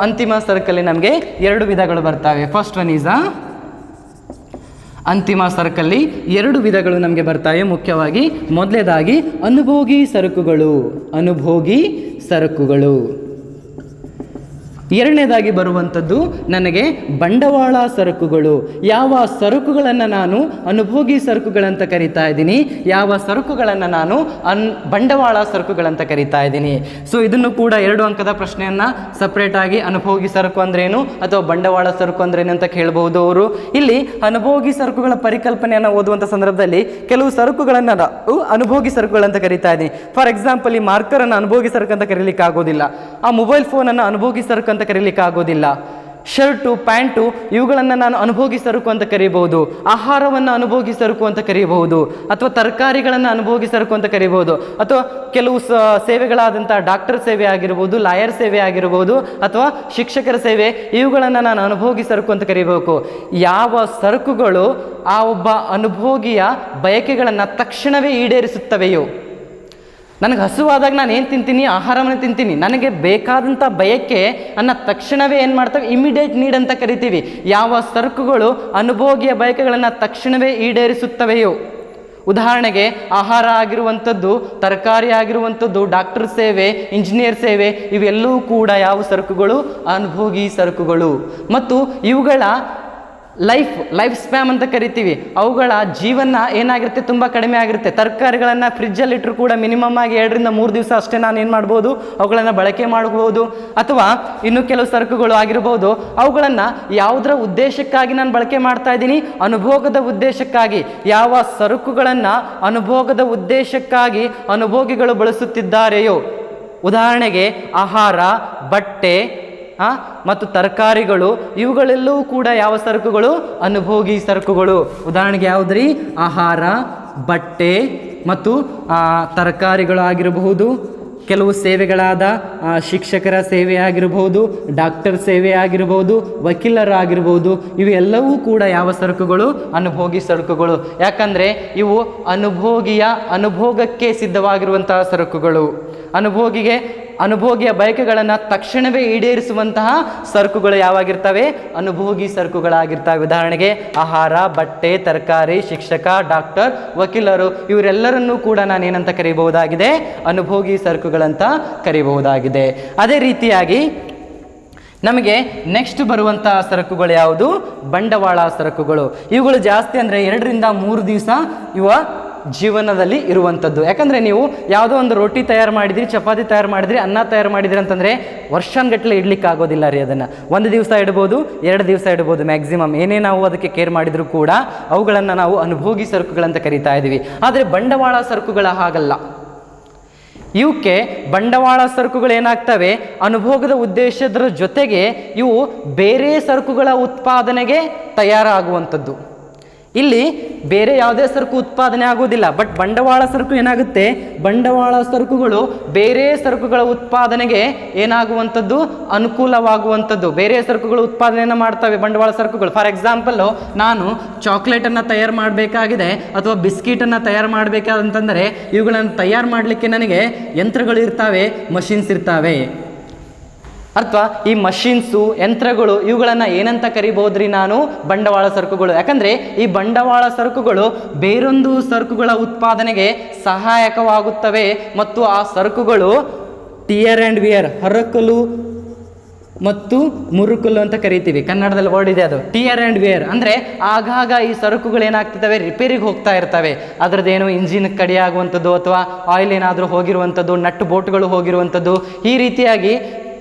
ಅಂತಿಮ ಸರಕಲ್ಲಿ ನಮಗೆ 2 ವಿಧಗಳು ಬರ್ತವೆ. ಫಸ್ಟ್ ಒನ್ ಈಸ್ ಅಂತಿಮ ಸರಕಲ್ಲಿ 2 ವಿಧಗಳು ನಮಗೆ ಬರ್ತವೆ. ಮುಖ್ಯವಾಗಿ ಮೊದಲೇದಾಗಿ ಅನುಭೋಗಿ ಸರಕುಗಳು, ಅನುಭೋಗಿ ಸರಕುಗಳು. ಎರಡನೇದಾಗಿ ಬರುವಂಥದ್ದು ನನಗೆ ಬಂಡವಾಳ ಸರಕುಗಳು. ಯಾವ ಸರಕುಗಳನ್ನು ನಾನು ಅನುಭೋಗಿ ಸರಕುಗಳಂತ ಕರಿತಾ ಇದ್ದೀನಿ, ಯಾವ ಸರಕುಗಳನ್ನು ನಾನು ಬಂಡವಾಳ ಸರಕುಗಳಂತ ಕರಿತಾ ಇದ್ದೀನಿ. ಸೊ ಇದನ್ನು ಕೂಡ 2 ಅಂಕದ ಪ್ರಶ್ನೆಯನ್ನು ಸಪ್ರೇಟಾಗಿ ಅನುಭೋಗಿ ಸರಕು ಅಂದ್ರೇನು ಅಥವಾ ಬಂಡವಾಳ ಸರಕು ಅಂದ್ರೇನು ಅಂತ ಕೇಳಬಹುದು ಅವರು. ಇಲ್ಲಿ ಅನುಭೋಗಿ ಸರಕುಗಳ ಪರಿಕಲ್ಪನೆಯನ್ನು ಓದುವಂಥ ಸಂದರ್ಭದಲ್ಲಿ ಕೆಲವು ಸರಕುಗಳನ್ನು ಅನುಭೋಗಿ ಸರಕುಗಳಂತ ಕರಿತಾ ಇದ್ದೀನಿ. ಫಾರ್ ಎಕ್ಸಾಂಪಲ್, ಈ ಮಾರ್ಕರನ್ನು ಅನುಭೋಗಿ ಸರಕು ಅಂತ ಕರೀಲಿಕ್ಕೆ ಆಗೋದಿಲ್ಲ, ಆ ಮೊಬೈಲ್ ಫೋನನ್ನು ಅನುಭೋಗಿ ಸರಕು ಅಂತ ಕರೀಲಿಕ್ಕೆ ಆಗೋದಿಲ್ಲ, ಶರ್ಟು, ಪ್ಯಾಂಟು ಇವುಗಳನ್ನು ನಾನು ಅನುಭೋಗಿ ಸರಕು ಅಂತ ಕರೀಬಹುದು, ಆಹಾರವನ್ನು ಅನುಭೋಗಿ ಸರಕು ಅಂತ ಕರೀಬಹುದು, ಅಥವಾ ತರಕಾರಿಗಳನ್ನು ಅನುಭೋಗಿ ಸರಕು ಅಂತ ಕರೀಬಹುದು, ಅಥವಾ ಕೆಲವು ಸೇವೆಗಳಾದಂಥ ಡಾಕ್ಟರ್ ಸೇವೆ ಆಗಿರ್ಬೋದು, ಲಾಯರ್ ಸೇವೆ ಆಗಿರ್ಬೋದು, ಅಥವಾ ಶಿಕ್ಷಕರ ಸೇವೆ, ಇವುಗಳನ್ನು ನಾನು ಅನುಭೋಗಿ ಸರಕು ಅಂತ ಕರೀಬೇಕು. ಯಾವ ಸರಕುಗಳು ಆ ಒಬ್ಬ ಅನುಭೋಗಿಯ ಬಯಕೆಗಳನ್ನು ತಕ್ಷಣವೇ ಈಡೇರಿಸುತ್ತವೆಯೋ, ನನಗೆ ಹಸುವಾದಾಗ ನಾನು ಏನು ತಿಂತೀನಿ? ಆಹಾರವನ್ನು ತಿಂತೀನಿ. ನನಗೆ ಬೇಕಾದಂಥ ಬಯಕೆ ಅನ್ನ ತಕ್ಷಣವೇ ಏನು ಮಾಡ್ತವೆ? ಇಮಿಡಿಯೇಟ್ ನೀಡ್ ಅಂತ ಕರಿತೀವಿ. ಯಾವ ಸರಕುಗಳು ಅನುಭೋಗಿಯ ಬಯಕೆಗಳನ್ನು ತಕ್ಷಣವೇ ಈಡೇರಿಸುತ್ತವೆಯೋ, ಉದಾಹರಣೆಗೆ ಆಹಾರ ಆಗಿರುವಂಥದ್ದು, ತರಕಾರಿ ಆಗಿರುವಂಥದ್ದು, ಡಾಕ್ಟರ್ ಸೇವೆ, ಇಂಜಿನಿಯರ್ ಸೇವೆ, ಇವೆಲ್ಲವೂ ಕೂಡ ಯಾವ ಸರಕುಗಳು? ಅನುಭೋಗಿ ಸರಕುಗಳು. ಮತ್ತು ಇವುಗಳ ಲೈಫ್ ಸ್ಪ್ಯಾಮ್ ಅಂತ ಕರಿತೀವಿ. ಅವುಗಳ ಜೀವನ ಏನಾಗಿರುತ್ತೆ? ತುಂಬ ಕಡಿಮೆ ಆಗಿರುತ್ತೆ. ತರಕಾರಿಗಳನ್ನು ಫ್ರಿಜ್ಜಲ್ಲಿಟ್ಟರು ಕೂಡ ಮಿನಿಮಮ್ ಆಗಿ 2 ರಿಂದ 3 ದಿವಸ ಅಷ್ಟೇ ನಾನು ಏನು ಮಾಡ್ಬೋದು? ಅವುಗಳನ್ನು ಬಳಕೆ ಮಾಡಬಹುದು. ಅಥವಾ ಇನ್ನು ಕೆಲವು ಸರಕುಗಳು ಆಗಿರ್ಬೋದು, ಅವುಗಳನ್ನು ಯಾವುದರ ಉದ್ದೇಶಕ್ಕಾಗಿ ನಾನು ಬಳಕೆ ಮಾಡ್ತಾ ಇದ್ದೀನಿ? ಅನುಭೋಗದ ಉದ್ದೇಶಕ್ಕಾಗಿ. ಯಾವ ಸರಕುಗಳನ್ನು ಅನುಭೋಗದ ಉದ್ದೇಶಕ್ಕಾಗಿ ಅನುಭೋಗಿಗಳು ಬಳಸುತ್ತಿದ್ದಾರೆಯೋ, ಉದಾಹರಣೆಗೆ ಆಹಾರ, ಬಟ್ಟೆ ಮತ್ತು ತರಕಾರಿಗಳು, ಇವುಗಳೆಲ್ಲವೂ ಕೂಡ ಯಾವ ಸರಕುಗಳು? ಅನುಭೋಗಿ ಸರಕುಗಳು. ಉದಾಹರಣೆಗೆ ಯಾವುದ್ರಿ? ಆಹಾರ, ಬಟ್ಟೆ ಮತ್ತು ತರಕಾರಿಗಳು ಆಗಿರಬಹುದು. ಕೆಲವು ಸೇವೆಗಳಾದ ಶಿಕ್ಷಕರ ಸೇವೆ ಆಗಿರಬಹುದು, ಡಾಕ್ಟರ್ ಸೇವೆ ಆಗಿರಬಹುದು, ವಕೀಲರಾಗಿರ್ಬೋದು, ಇವೆಲ್ಲವೂ ಕೂಡ ಯಾವ ಸರಕುಗಳು? ಅನುಭೋಗಿ ಸರಕುಗಳು. ಯಾಕಂದರೆ ಇವು ಅನುಭೋಗಿಯ ಅನುಭೋಗಕ್ಕೆ ಸಿದ್ಧವಾಗಿರುವಂತಹ ಸರಕುಗಳು. ಅನುಭೋಗಿಗೆ ಅನುಭೋಗಿಯ ಬಯಕೆಗಳನ್ನು ತಕ್ಷಣವೇ ಈಡೇರಿಸುವಂತಹ ಸರಕುಗಳು ಯಾವಾಗಿರ್ತವೆ? ಅನುಭೋಗಿ ಸರಕುಗಳಾಗಿರ್ತವೆ. ಉದಾಹರಣೆಗೆ ಆಹಾರ, ಬಟ್ಟೆ, ತರಕಾರಿ, ಶಿಕ್ಷಕ, ಡಾಕ್ಟರ್, ವಕೀಲರು ಇವರೆಲ್ಲರನ್ನೂ ಕೂಡ ನಾನೇನಂತ ಕರೀಬಹುದಾಗಿದೆ? ಅನುಭೋಗಿ ಸರಕುಗಳಂತ ಕರೀಬಹುದಾಗಿದೆ. ಅದೇ ರೀತಿಯಾಗಿ ನಮಗೆ ನೆಕ್ಸ್ಟ್ ಬರುವಂತಹ ಸರಕುಗಳು ಯಾವುದು? ಬಂಡವಾಳ ಸರಕುಗಳು. ಇವುಗಳು ಜಾಸ್ತಿ ಅಂದರೆ 2 ರಿಂದ 3 ದಿವಸ ಇವ ಜೀವನದಲ್ಲಿ ಇರುವಂಥದ್ದು. ಯಾಕಂದರೆ ನೀವು ಯಾವುದೋ ಒಂದು ರೊಟ್ಟಿ ತಯಾರು ಮಾಡಿದ್ರಿ, ಚಪಾತಿ ತಯಾರು ಮಾಡಿದ್ರಿ, ಅನ್ನ ತಯಾರು ಮಾಡಿದ್ರಿ ಅಂತಂದರೆ ವರ್ಷಾನುಗಟ್ಟಲೆ ಇಡ್ಲಿಕ್ಕೆ ಆಗೋದಿಲ್ಲ ರೀ. ಅದನ್ನು 1 ದಿವಸ ಇಡ್ಬೋದು, 2 ದಿವಸ ಇಡ್ಬೋದು ಮ್ಯಾಕ್ಸಿಮಮ್. ಏನೇ ನಾವು ಅದಕ್ಕೆ ಕೇರ್ ಮಾಡಿದರೂ ಕೂಡ ಅವುಗಳನ್ನು ನಾವು ಅನುಭೋಗಿ ಸರಕುಗಳಂತ ಕರಿತಾ ಇದ್ದೀವಿ. ಆದರೆ ಬಂಡವಾಳ ಸರಕುಗಳ ಹಾಗಲ್ಲ. ಇವಕ್ಕೆ ಬಂಡವಾಳ ಸರಕುಗಳು ಏನಾಗ್ತವೆ? ಅನುಭೋಗದ ಉದ್ದೇಶದ ಜೊತೆಗೆ ಇವು ಬೇರೆ ಸರಕುಗಳ ಉತ್ಪಾದನೆಗೆ ತಯಾರಾಗುವಂಥದ್ದು. ಇಲ್ಲಿ ಬೇರೆ ಯಾವುದೇ ಸರಕು ಉತ್ಪಾದನೆ ಆಗೋದಿಲ್ಲ. ಬಟ್ ಬಂಡವಾಳ ಸರಕು ಏನಾಗುತ್ತೆ? ಬಂಡವಾಳ ಸರಕುಗಳು ಬೇರೆ ಸರಕುಗಳ ಉತ್ಪಾದನೆಗೆ ಏನಾಗುವಂಥದ್ದು? ಅನುಕೂಲವಾಗುವಂಥದ್ದು. ಬೇರೆ ಸರಕುಗಳು ಉತ್ಪಾದನೆಯನ್ನು ಮಾಡ್ತವೆ ಬಂಡವಾಳ ಸರಕುಗಳು. ಫಾರ್ ಎಕ್ಸಾಂಪಲ್ಲು, ನಾನು ಚಾಕ್ಲೇಟನ್ನು ತಯಾರು ಮಾಡಬೇಕಾಗಿದೆ ಅಥವಾ ಬಿಸ್ಕಿಟನ್ನು ತಯಾರು ಮಾಡಬೇಕಾದಂತಂದರೆ ಇವುಗಳನ್ನು ತಯಾರು ಮಾಡಲಿಕ್ಕೆ ನನಗೆ ಯಂತ್ರಗಳು ಇರ್ತವೆ, ಮಷಿನ್ಸ್ ಇರ್ತವೆ. ಅಥವಾ ಈ ಮಷಿನ್ಸು, ಯಂತ್ರಗಳು ಇವುಗಳನ್ನು ಏನಂತ ಕರಿಬಹುದ್ರಿ? ನಾನು ಬಂಡವಾಳ ಸರಕುಗಳು. ಯಾಕಂದರೆ ಈ ಬಂಡವಾಳ ಸರಕುಗಳು ಬೇರೊಂದು ಸರಕುಗಳ ಉತ್ಪಾದನೆಗೆ ಸಹಾಯಕವಾಗುತ್ತವೆ ಮತ್ತು ಆ ಸರಕುಗಳು ಟಿಯರ್ ಆ್ಯಂಡ್ ವಿಯರ್, ಹರಕಲು ಮತ್ತು ಮುರುಕಲು ಅಂತ ಕರಿತೀವಿ. ಕನ್ನಡದಲ್ಲಿ ವರ್ಡ್ ಇದೆ ಅದು, ಟಿಯರ್ ಆ್ಯಂಡ್ ವಿಯರ್. ಅಂದರೆ ಆಗಾಗ ಈ ಸರಕುಗಳು ಏನಾಗ್ತಿದ್ದಾವೆ? ರಿಪೇರಿಗೆ ಹೋಗ್ತಾ ಇರ್ತವೆ. ಅದರದ್ದೇನು ಇಂಜಿನ್ ಕಡಿಯಾಗುವಂಥದ್ದು ಅಥವಾ ಆಯಿಲ್ ಏನಾದರೂ ಹೋಗಿರುವಂಥದ್ದು, ನಟ್ಟು ಬೋಟ್ಗಳು ಹೋಗಿರುವಂಥದ್ದು. ಈ ರೀತಿಯಾಗಿ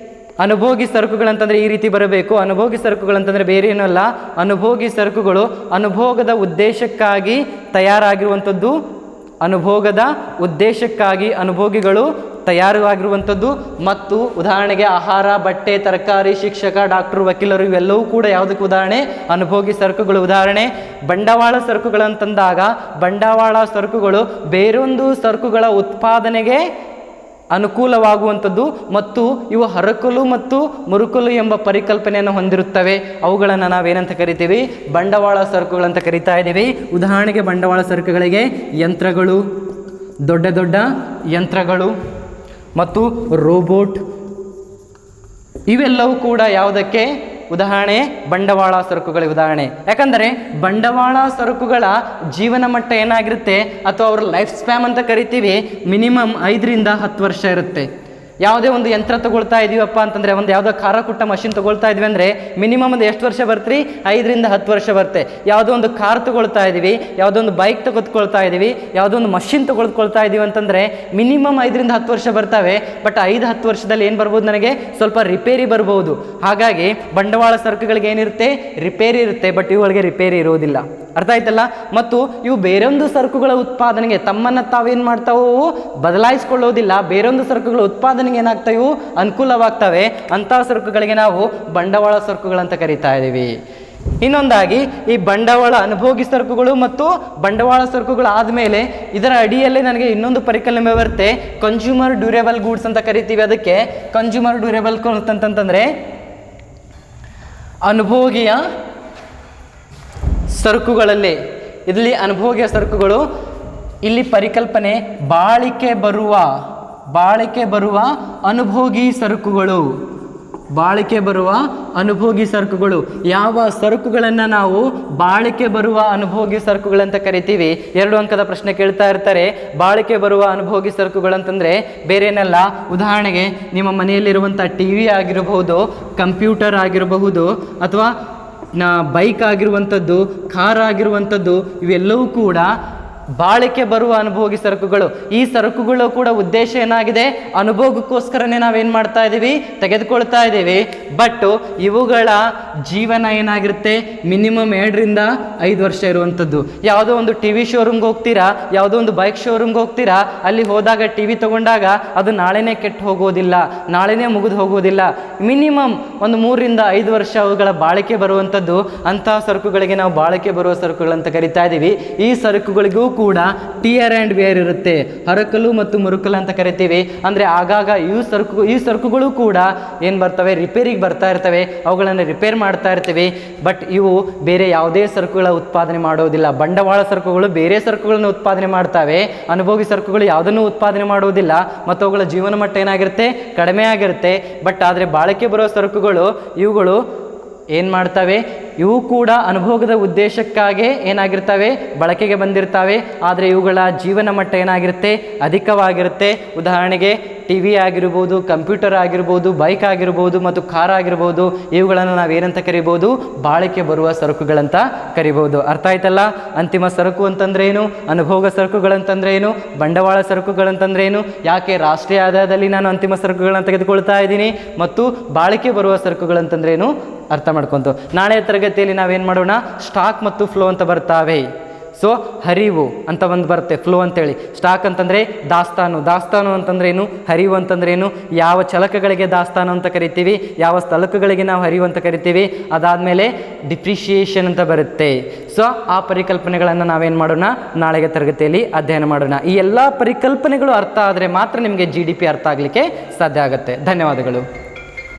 ಅನುಭೋಗಿ ಸರಕುಗಳಂತಂದರೆ ಈ ರೀತಿ ಬರಬೇಕು. ಅನುಭೋಗಿ ಸರಕುಗಳಂತಂದರೆ ಬೇರೆ ಏನೂ ಅಲ್ಲ, ಅನುಭೋಗಿ ಸರಕುಗಳು ಅನುಭೋಗದ ಉದ್ದೇಶಕ್ಕಾಗಿ ತಯಾರಾಗಿರುವಂಥದ್ದು. ಅನುಭೋಗದ ಉದ್ದೇಶಕ್ಕಾಗಿ ಅನುಭೋಗಿಗಳು ತಯಾರಾಗಿರುವಂಥದ್ದು. ಮತ್ತು ಉದಾಹರಣೆಗೆ ಆಹಾರ, ಬಟ್ಟೆ, ತರಕಾರಿ, ಶಿಕ್ಷಕ, ಡಾಕ್ಟರ್, ವಕೀಲರು ಇವೆಲ್ಲವೂ ಕೂಡ ಯಾವುದಕ್ಕೆ ಉದಾಹರಣೆ? ಅನುಭೋಗಿ ಸರಕುಗಳು ಉದಾಹರಣೆ. ಬಂಡವಾಳ ಸರಕುಗಳಂತಂದಾಗ ಬಂಡವಾಳ ಸರಕುಗಳು ಬೇರೊಂದು ಸರಕುಗಳ ಉತ್ಪಾದನೆಗೆ ಅನುಕೂಲವಾಗುವಂಥದ್ದು ಮತ್ತು ಇವು ಹರಕಲು ಮತ್ತು ಮುರುಕಲು ಎಂಬ ಪರಿಕಲ್ಪನೆಯನ್ನು ಹೊಂದಿರುತ್ತವೆ. ಅವುಗಳನ್ನು ನಾವೇನಂತ ಕರಿತೀವಿ? ಬಂಡವಾಳ ಸರಕುಗಳಂತ ಕರಿತಾ ಇದ್ದೀವಿ. ಉದಾಹರಣೆಗೆ ಬಂಡವಾಳ ಸರಕುಗಳಿಗೆ ಯಂತ್ರಗಳು, ದೊಡ್ಡ ದೊಡ್ಡ ಯಂತ್ರಗಳು ಮತ್ತು ರೋಬೋಟ್ ಇವೆಲ್ಲವೂ ಕೂಡ ಯಾವುದಕ್ಕೆ ಉದಾಹರಣೆ? ಬಂಡವಾಳ ಸರಕುಗಳಿಗೆ ಉದಾಹರಣೆ. ಯಾಕಂದರೆ ಬಂಡವಾಳ ಸರಕುಗಳ ಜೀವನ ಮಟ್ಟ ಏನಾಗಿರುತ್ತೆ ಅಥವಾ ಅವ್ರ ಲೈಫ್ ಸ್ಪ್ಯಾನ್ ಅಂತ ಕರಿತೀವಿ, ಮಿನಿಮಮ್ 5 ರಿಂದ 10 ವರ್ಷ ಇರುತ್ತೆ. ಯಾವುದೇ ಒಂದು ಯಂತ್ರ ತಗೊಳ್ತಾ ಇದೀವಪ್ಪ ಅಂತಂದರೆ, ಒಂದು ಯಾವುದೋ ಖಾರ ಕುಟ್ಟ ಮಷಿನ್ ತಗೊಳ್ತಾ ಇದ್ವಿ ಅಂದರೆ ಮಿನಿಮಮ್ ಒಂದು ಎಷ್ಟು ವರ್ಷ ಬರ್ತೀರಿ? 5 ರಿಂದ 10 ವರ್ಷ ಬರುತ್ತೆ. ಯಾವುದೋ ಒಂದು ಕಾರ್ ತಗೊಳ್ತಾ ಇದ್ದೀವಿ, ಯಾವುದೋ ಒಂದು ಬೈಕ್ ತೆಗೆದುಕೊಳ್ತಾ ಇದ್ದೀವಿ, ಯಾವುದೋ ಒಂದು ಮಷಿನ್ ತೆಗೆದುಕೊಳ್ತಾ ಇದ್ದೀವಿ ಅಂತಂದರೆ ಮಿನಿಮಮ್ 5 ರಿಂದ 10 ವರ್ಷ ಬರ್ತವೆ. ಬಟ್ 5-10 ವರ್ಷದಲ್ಲಿ ಏನು ಬರ್ಬೋದು? ನನಗೆ ಸ್ವಲ್ಪ ರಿಪೇರಿ ಬರ್ಬೋದು. ಹಾಗಾಗಿ ಬಂಡವಾಳ ಸರಕುಗಳಿಗೆ ಏನಿರುತ್ತೆ? ರಿಪೇರಿ ಇರುತ್ತೆ. ಬಟ್ ಇವುಗಳಿಗೆ ರಿಪೇರಿ ಇರೋದಿಲ್ಲ. ಅರ್ಥ ಆಯ್ತಲ್ಲ? ಮತ್ತು ಇವು ಬೇರೊಂದು ಸರಕುಗಳ ಉತ್ಪಾದನೆಗೆ ತಮ್ಮನ್ನು ತಾವೇನು ಮಾಡ್ತಾವೋ ಬದಲಾಯಿಸ್ಕೊಳ್ಳೋದಿಲ್ಲ. ಬೇರೊಂದು ಸರಕುಗಳ ಉತ್ಪಾದನೆಗೆ ಏನಾಗ್ತಾವೆ? ಅನುಕೂಲವಾಗ್ತವೆ. ಅಂತಹ ಸರಕುಗಳಿಗೆ ನಾವು ಬಂಡವಾಳ ಸರಕುಗಳಂತ ಕರಿತಾ ಇದ್ದೀವಿ. ಇನ್ನೊಂದಾಗಿ ಈ ಬಂಡವಾಳ ಅನುಭೋಗಿ ಸರಕುಗಳು ಮತ್ತು ಬಂಡವಾಳ ಸರಕುಗಳು ಆದಮೇಲೆ ಇದರ ಅಡಿಯಲ್ಲೇ ನನಗೆ ಇನ್ನೊಂದು ಪರಿಕಲ್ಪನೆ ಬರುತ್ತೆ, ಕನ್ಸ್ಯೂಮರ್ ಡ್ಯೂರೇಬಲ್ ಗೂಡ್ಸ್ ಅಂತ ಕರಿತೀವಿ. ಅದಕ್ಕೆ ಕನ್ಸ್ಯೂಮರ್ ಡ್ಯೂರೇಬಲ್ ಗೂಡ್ಸ್ ಅಂತಂತಂದರೆ ಅನುಭೋಗಿಯ ಸರಕುಗಳಲ್ಲಿ, ಇಲ್ಲಿ ಅನುಭೋಗಿಯ ಸರಕುಗಳು, ಇಲ್ಲಿ ಪರಿಕಲ್ಪನೆ ಬಾಳಿಕೆ ಬರುವ ಅನುಭೋಗಿ ಸರಕುಗಳು. ಬಾಳಿಕೆ ಬರುವ ಅನುಭೋಗಿ ಸರಕುಗಳು. ಯಾವ ಸರಕುಗಳನ್ನು ನಾವು ಬಾಳಿಕೆ ಬರುವ ಅನುಭೋಗಿ ಸರಕುಗಳಂತ ಕರಿತೀವಿ? 2 ಅಂಕದ ಪ್ರಶ್ನೆ ಕೇಳ್ತಾ ಇರ್ತಾರೆ. ಬಾಳಿಕೆ ಬರುವ ಅನುಭೋಗಿ ಸರಕುಗಳಂತಂದರೆ ಬೇರೇನಲ್ಲ. ಉದಾಹರಣೆಗೆ ನಿಮ್ಮ ಮನೆಯಲ್ಲಿರುವಂಥ TV ಆಗಿರಬಹುದು, ಕಂಪ್ಯೂಟರ್ ಆಗಿರಬಹುದು, ಅಥವಾ ಬೈಕ್ ಆಗಿರುವಂಥದ್ದು, ಕಾರ್ ಆಗಿರುವಂಥದ್ದು, ಇವೆಲ್ಲವೂ ಕೂಡ ಬಾಳಿಕೆ ಬರುವ ಅನುಭೋಗಿ ಸರಕುಗಳು. ಈ ಸರಕುಗಳು ಕೂಡ ಉದ್ದೇಶ ಏನಾಗಿದೆ? ಅನುಭೋಗಕ್ಕೋಸ್ಕರನೇ ನಾವೇನು ಮಾಡ್ತಾ ಇದ್ದೀವಿ? ತೆಗೆದುಕೊಳ್ತಾ ಇದ್ದೀವಿ. ಬಟ್ ಇವುಗಳ ಜೀವನ ಏನಾಗಿರುತ್ತೆ? ಮಿನಿಮಮ್ 2 ರಿಂದ 5 ವರ್ಷ ಇರುವಂಥದ್ದು. ಯಾವುದೋ ಒಂದು TV ಶೋರೂಮ್ಗೆ ಹೋಗ್ತೀರಾ, ಯಾವುದೋ ಒಂದು ಬೈಕ್ ಶೋರೂಮ್ಗೆ ಹೋಗ್ತೀರಾ, ಅಲ್ಲಿ ಹೋದಾಗ TV ತೊಗೊಂಡಾಗ ಅದು ನಾಳೆನೇ ಕೆಟ್ಟು ಹೋಗೋದಿಲ್ಲ, ನಾಳೆನೇ ಮುಗಿದು ಹೋಗೋದಿಲ್ಲ. ಮಿನಿಮಮ್ ಒಂದು 3 ರಿಂದ 5 ವರ್ಷ ಅವುಗಳ ಬಾಳಿಕೆ ಬರುವಂಥದ್ದು. ಅಂತಹ ಸರಕುಗಳಿಗೆ ನಾವು ಬಾಳಿಕೆ ಬರುವ ಸರಕುಗಳಂತ ಕರಿತಾ ಇದ್ದೀವಿ. ಈ ಸರಕುಗಳಿಗೂ ಕೂಡ ಟಿಯರ್ ಆ್ಯಂಡ್ ವೇರ್ ಇರುತ್ತೆ. ಹರಕಲು ಮತ್ತು ಮುರುಕಲು ಅಂತ ಕರಿತೀವಿ. ಅಂದರೆ ಆಗಾಗ ಈ ಸರಕುಗಳು ಕೂಡ ಏನು ಬರ್ತವೆ, ರಿಪೇರಿಗೆ ಬರ್ತಾ ಇರ್ತವೆ, ಅವುಗಳನ್ನು ರಿಪೇರ್ ಮಾಡ್ತಾ ಇರ್ತೀವಿ. ಬಟ್ ಇವು ಬೇರೆ ಯಾವುದೇ ಸರಕುಗಳ ಉತ್ಪಾದನೆ ಮಾಡೋದಿಲ್ಲ. ಬಂಡವಾಳ ಸರಕುಗಳು ಬೇರೆ ಸರಕುಗಳನ್ನು ಉತ್ಪಾದನೆ ಮಾಡ್ತವೆ, ಅನುಭೋಗಿ ಸರಕುಗಳು ಯಾವುದನ್ನು ಉತ್ಪಾದನೆ ಮಾಡುವುದಿಲ್ಲ ಮತ್ತು ಅವುಗಳ ಜೀವನ ಮಟ್ಟ ಏನಾಗಿರುತ್ತೆ, ಕಡಿಮೆ ಆಗಿರುತ್ತೆ. ಬಟ್ ಆದರೆ ಬಾಳಿಕೆ ಬರೋ ಸರಕುಗಳು ಇವುಗಳು ಏನು ಮಾಡ್ತವೆ, ಇವು ಕೂಡ ಅನುಭೋಗದ ಉದ್ದೇಶಕ್ಕಾಗಿ ಏನಾಗಿರ್ತವೆ, ಬಳಕೆಗೆ ಬಂದಿರ್ತವೆ. ಆದರೆ ಇವುಗಳ ಜೀವನ ಮಟ್ಟ ಏನಾಗಿರುತ್ತೆ, ಅಧಿಕವಾಗಿರುತ್ತೆ. ಉದಾಹರಣೆಗೆ ಟಿ ವಿ ಆಗಿರ್ಬೋದು, ಕಂಪ್ಯೂಟರ್ ಆಗಿರ್ಬೋದು, ಬೈಕ್ ಆಗಿರ್ಬೋದು ಮತ್ತು ಕಾರ್ ಆಗಿರ್ಬೋದು, ಇವುಗಳನ್ನು ನಾವೇನಂತ ಕರಿಬೋದು, ಬಾಳಿಕೆ ಬರುವ ಸರಕುಗಳಂತ ಕರಿಬೋದು. ಅರ್ಥ ಆಯ್ತಲ್ಲ? ಅಂತಿಮ ಸರಕು ಅಂತಂದ್ರೆ ಏನು, ಅನುಭೋಗ ಸರಕುಗಳಂತಂದ್ರೆ ಏನು, ಬಂಡವಾಳ ಸರಕುಗಳಂತಂದ್ರೆ ಏನು, ಯಾಕೆ ರಾಷ್ಟ್ರೀಯ ಆದಾಯದಲ್ಲಿ ನಾನು ಅಂತಿಮ ಸರಕುಗಳನ್ನು ತೆಗೆದುಕೊಳ್ತಾ ಇದ್ದೀನಿ, ಮತ್ತು ಬಾಳಿಕೆ ಬರುವ ಸರಕುಗಳಂತಂದ್ರೆ ಏನು ಅರ್ಥ ಮಾಡ್ಕೊಂತು. ನಾಳೆ ತರಗತಿಯಲ್ಲಿ ನಾವೇನು ಮಾಡೋಣ, ಸ್ಟಾಕ್ ಮತ್ತು ಫ್ಲೋ ಅಂತ ಬರ್ತಾವೆ. ಸೊ ಹರಿವು ಅಂತ ಒಂದು ಬರುತ್ತೆ, ಫ್ಲೋ ಅಂತೇಳಿ. ಸ್ಟಾಕ್ ಅಂತಂದರೆ ದಾಸ್ತಾನು, ದಾಸ್ತಾನು ಅಂತಂದ್ರೆ ಏನು, ಹರಿವು ಅಂತಂದ್ರೆ ಏನು, ಯಾವ ಚಲಕಗಳಿಗೆ ದಾಸ್ತಾನು ಅಂತ ಕರಿತೀವಿ, ಯಾವ ಸ್ಥಳಕಗಳಿಗೆ ನಾವು ಹರಿವು ಅಂತ ಕರಿತೀವಿ. ಅದಾದಮೇಲೆ ಡಿಪ್ರಿಷಿಯೇಷನ್ ಅಂತ ಬರುತ್ತೆ. ಸೊ ಆ ಪರಿಕಲ್ಪನೆಗಳನ್ನು ನಾವೇನು ಮಾಡೋಣ, ನಾಳೆಗೆ ತರಗತಿಯಲ್ಲಿ ಅಧ್ಯಯನ ಮಾಡೋಣ. ಈ ಎಲ್ಲ ಪರಿಕಲ್ಪನೆಗಳು ಅರ್ಥ ಆದರೆ ಮಾತ್ರ ನಿಮಗೆ GDP ಅರ್ಥ ಆಗಲಿಕ್ಕೆ ಸಾಧ್ಯ ಆಗುತ್ತೆ. ಧನ್ಯವಾದಗಳು.